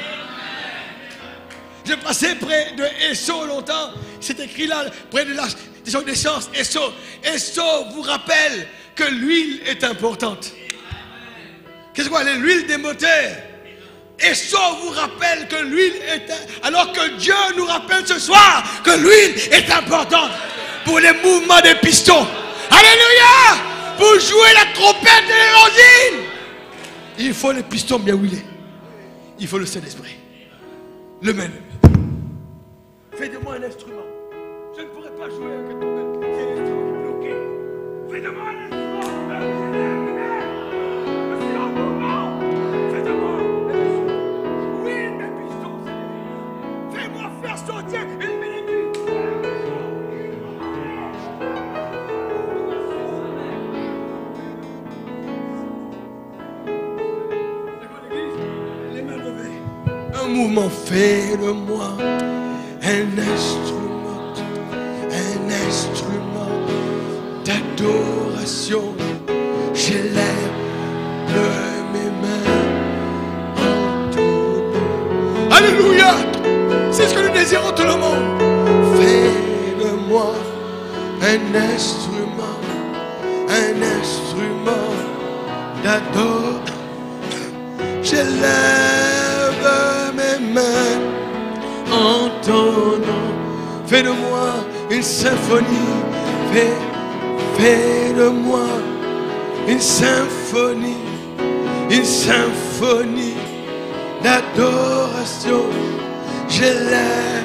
J'ai passé près de Esso longtemps. C'est écrit là, près de la station d'essence, Esso. Esso vous rappelle que l'huile est importante. Qu'est-ce que c'est l'huile des moteurs? Esso vous rappelle que l'huile est... Alors que Dieu nous rappelle ce soir que l'huile est importante pour les mouvements des pistons. Alléluia! Pour jouer la trompette et l'évangile, il faut les pistons bien huilés. Il faut le Saint-Esprit. Le même. Fais de moi un instrument. Je ne pourrais pas jouer avec un trompette. C'est un instrument qui est bloqué. Fais de moi un instrument. Je suis en mouvement. Fais de moi un instrument. Oui, mes pistons. Fais-moi faire sortir une mélodie. Les mains levées. Un mouvement fait de moi. Un instrument d'adoration. J'élève mes mains en ton nom. Alléluia. désirons tout le monde. Fais de moi un instrument d'adore. J'élève mes mains en ton nom. Fais de moi une symphonie. Fais de moi une symphonie d'adoration. J'élève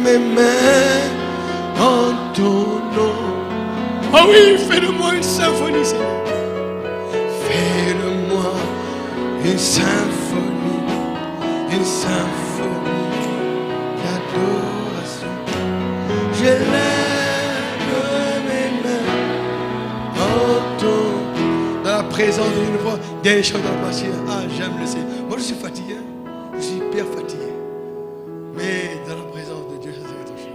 mes mains en ton nom. Oh oui, fais de moi une symphonie, Seigneur. Fais de moi une symphonie d'adoration. J'élève mes mains en ton. Dans la présence d'une voix, des choses dans le passé. Ah, j'aime le Seigneur. Moi, je suis fatigué. Je suis hyper fatigué. Mais dans la présence de Dieu, ça va toucher.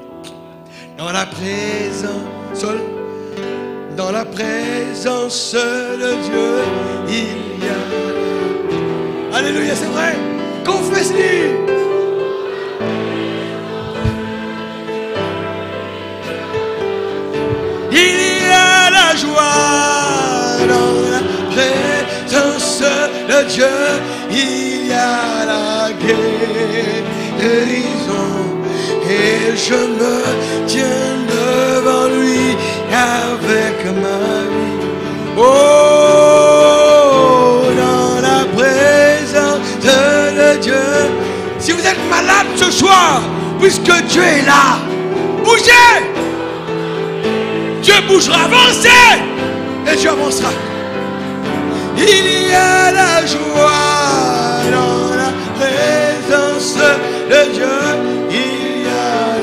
Dans la présence, seul. Dans la présence de Dieu, il y a. Alléluia, c'est vrai. Confesse-lui. Il y a la joie dans la présence de Dieu. Il y a la guérison. Et je me tiens devant lui avec ma vie. Oh, dans la présence de Dieu. Si vous êtes malade ce soir, puisque Dieu est là, bougez. Dieu bougera, avancez. Et Dieu avancera. Il y a la joie dans la présence de Dieu. Il y a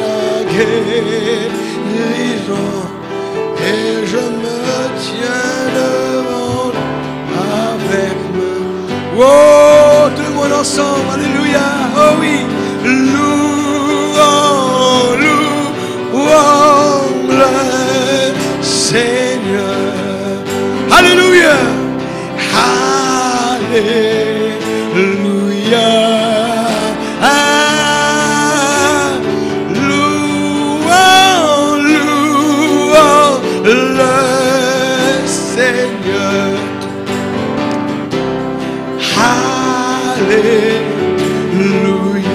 la guérison. Et je me tiens devant avec moi. Oh, tout le monde ensemble, alléluia. Oh oui, louons le Seigneur. Alléluia. Alléluia. Le Seigneur. Alléluia. Alléluia.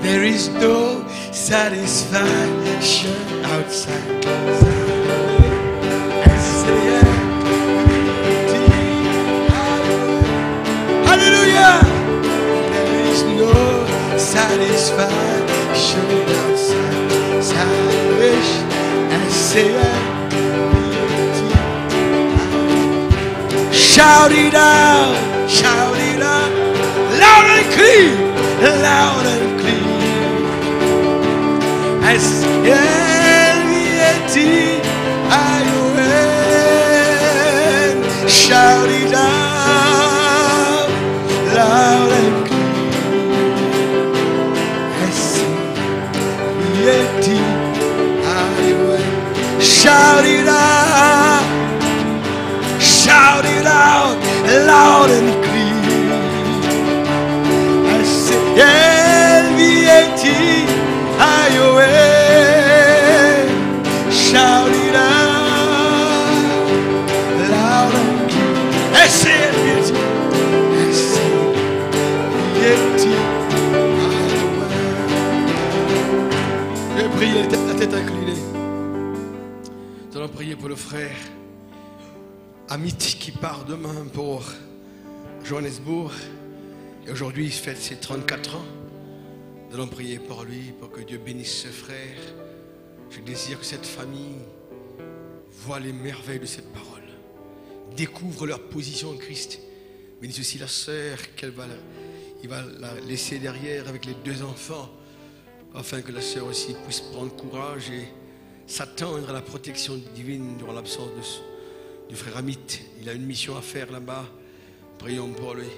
There is no satisfaction outside. Hallelujah. There is no satisfaction outside. Salvation and say shout it out, loud and clear, loud and clear. As shout it out, loud and clear. Shout it out, loud and clear. I say, shout it out, loud and clear. I say, je vais prier la tête inclinée. Nous allons prier pour le frère Amit qui part demain pour Johannesburg. Et aujourd'hui, il fête ses 34 ans. Nous allons prier pour lui, pour que Dieu bénisse ce frère. Je désire que cette famille voit les merveilles de cette parole, découvre leur position en Christ. Bénisse aussi la sœur il va la laisser derrière avec les 2 enfants, afin que la sœur aussi puisse prendre courage et s'attendre à la protection divine durant l'absence du frère Amit. Il a une mission à faire là-bas. Prions pour lui.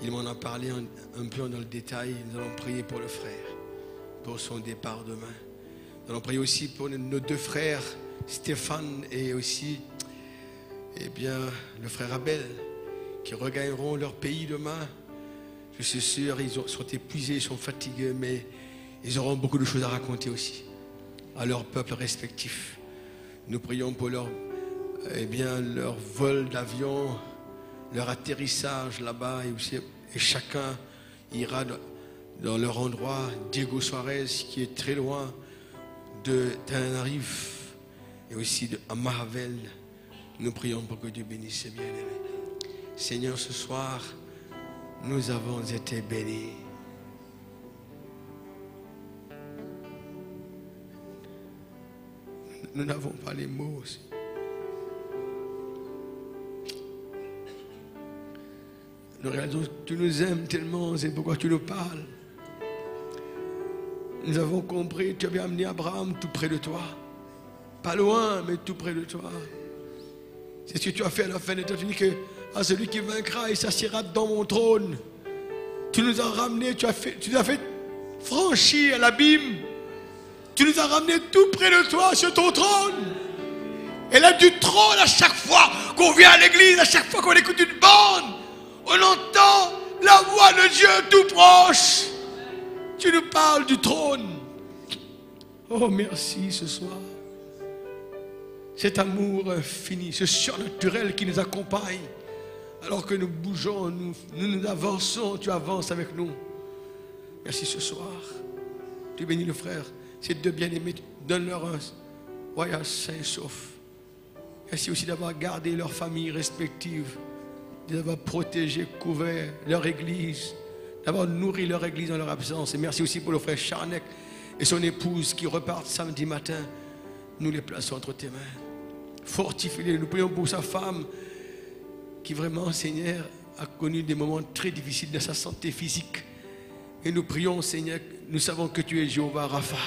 Il m'en a parlé un peu dans le détail. Nous allons prier pour le frère, pour son départ demain. Nous allons prier aussi pour nos 2 frères, Stéphane et aussi eh bien, le frère Abel, qui regagneront leur pays demain. Je suis sûr, ils sont épuisés, ils sont fatigués, mais ils auront beaucoup de choses à raconter aussi à leur peuple respectif. Nous prions pour leur vol d'avion, leur atterrissage là-bas, et chacun ira dans leur endroit. Diego Suarez, qui est très loin de Tenerife et aussi de Amahavel. Nous prions pour que Dieu bénisse ces bien-aimés. Seigneur, ce soir, nous avons été bénis. Nous n'avons pas les mots. Nous réalisons que tu nous aimes tellement, c'est pourquoi tu nous parles. Nous avons compris, tu avais amené Abraham tout près de toi. Pas loin, mais tout près de toi. C'est ce que tu as fait à la fin des temps. Tu dis que à celui qui vaincra, il s'assiera dans mon trône. Tu nous as ramenés, tu nous as fait franchir l'abîme. Tu nous as ramenés tout près de toi sur ton trône. Et là, du trône, à chaque fois qu'on vient à l'église, à chaque fois qu'on écoute une bande, on entend la voix de Dieu tout proche. Tu nous parles du trône. Oh, merci ce soir. Cet amour infini, ce surnaturel qui nous accompagne. Alors que nous bougeons, nous avançons, tu avances avec nous. Merci ce soir. Tu bénis le frère. Ces deux bien-aimés, donne-leur un voyage sain et sauf. Merci aussi d'avoir gardé leurs familles respectives, d'avoir protégé, couvert leur église, d'avoir nourri leur église dans leur absence. Et merci aussi pour le frère Charnec et son épouse qui repartent samedi matin. Nous les plaçons entre tes mains. Fortifie-les. Nous prions pour sa femme qui vraiment, Seigneur, a connu des moments très difficiles dans sa santé physique. Et nous prions, Seigneur, nous savons que tu es Jéhovah Rapha.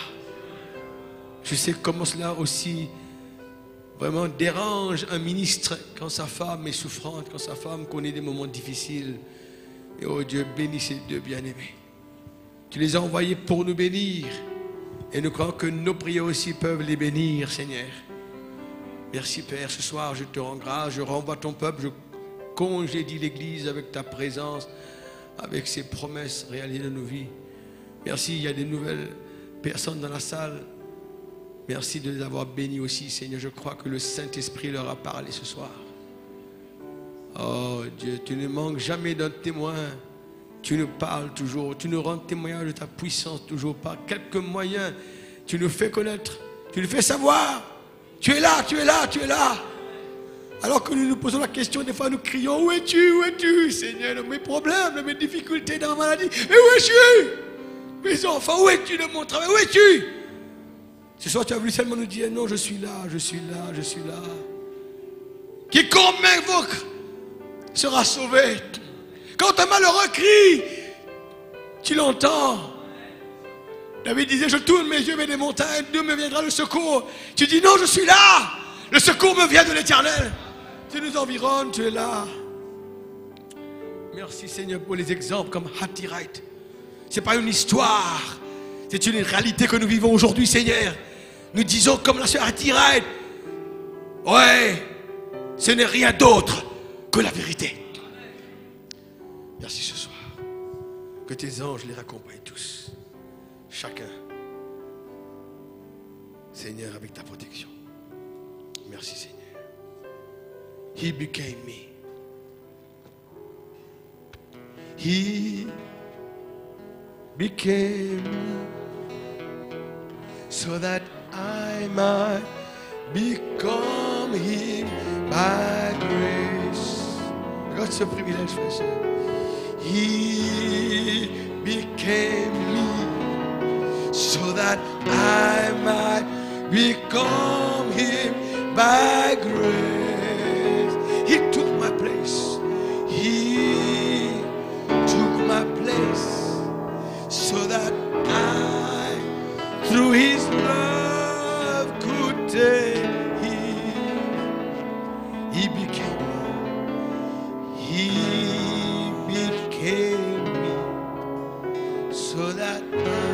Je sais comment cela aussi vraiment dérange un ministre quand sa femme est souffrante, quand sa femme connaît des moments difficiles. Et oh Dieu, bénis ces deux bien-aimés. Tu les as envoyés pour nous bénir. Et nous croyons que nos prières aussi peuvent les bénir, Seigneur. Merci Père, ce soir je te rends grâce, je renvoie ton peuple, je congédie l'Église avec ta présence, avec ses promesses réalisées dans nos vies. Merci, il y a des nouvelles personnes dans la salle. Merci de les avoir bénis aussi, Seigneur. Je crois que le Saint-Esprit leur a parlé ce soir. Oh Dieu, tu ne manques jamais d'un témoin. Tu nous parles toujours. Tu nous rends témoignage de ta puissance toujours. Par quelques moyens, tu nous fais connaître. Tu nous fais savoir. Tu es là, tu es là, tu es là. Alors que nous nous posons la question, des fois nous crions, où es-tu, Seigneur, de mes problèmes, de mes difficultés dans la maladie. Mais où es-tu? Mes enfants, où es-tu de mon travail? Où es-tu? Ce soir, tu as voulu seulement nous dire, non, je suis là, je suis là, je suis là. Quiconque m'invoque sera sauvé. Quand un malheureux crie, tu l'entends. David disait, je tourne mes yeux vers les montagnes, d'où me viendra le secours. Tu dis, non, je suis là. Le secours me vient de l'Éternel. Tu nous environnes, tu es là. Merci Seigneur pour les exemples comme Hattie Wright. Ce n'est pas une histoire, c'est une réalité que nous vivons aujourd'hui, Seigneur. Nous disons comme la sœur Hattie Wright, ouais, ce n'est rien d'autre que la vérité. Merci ce soir. Que tes anges les raccompagnent tous. Chacun. Seigneur, avec ta protection. Merci Seigneur. He became me. He became me so that I might become him by grace. Regarde ce privilège, frère et sœur. He became me so that I might become him by grace. He took my place. He took my place so that I, through his love, could take him. He became me. He became me so that I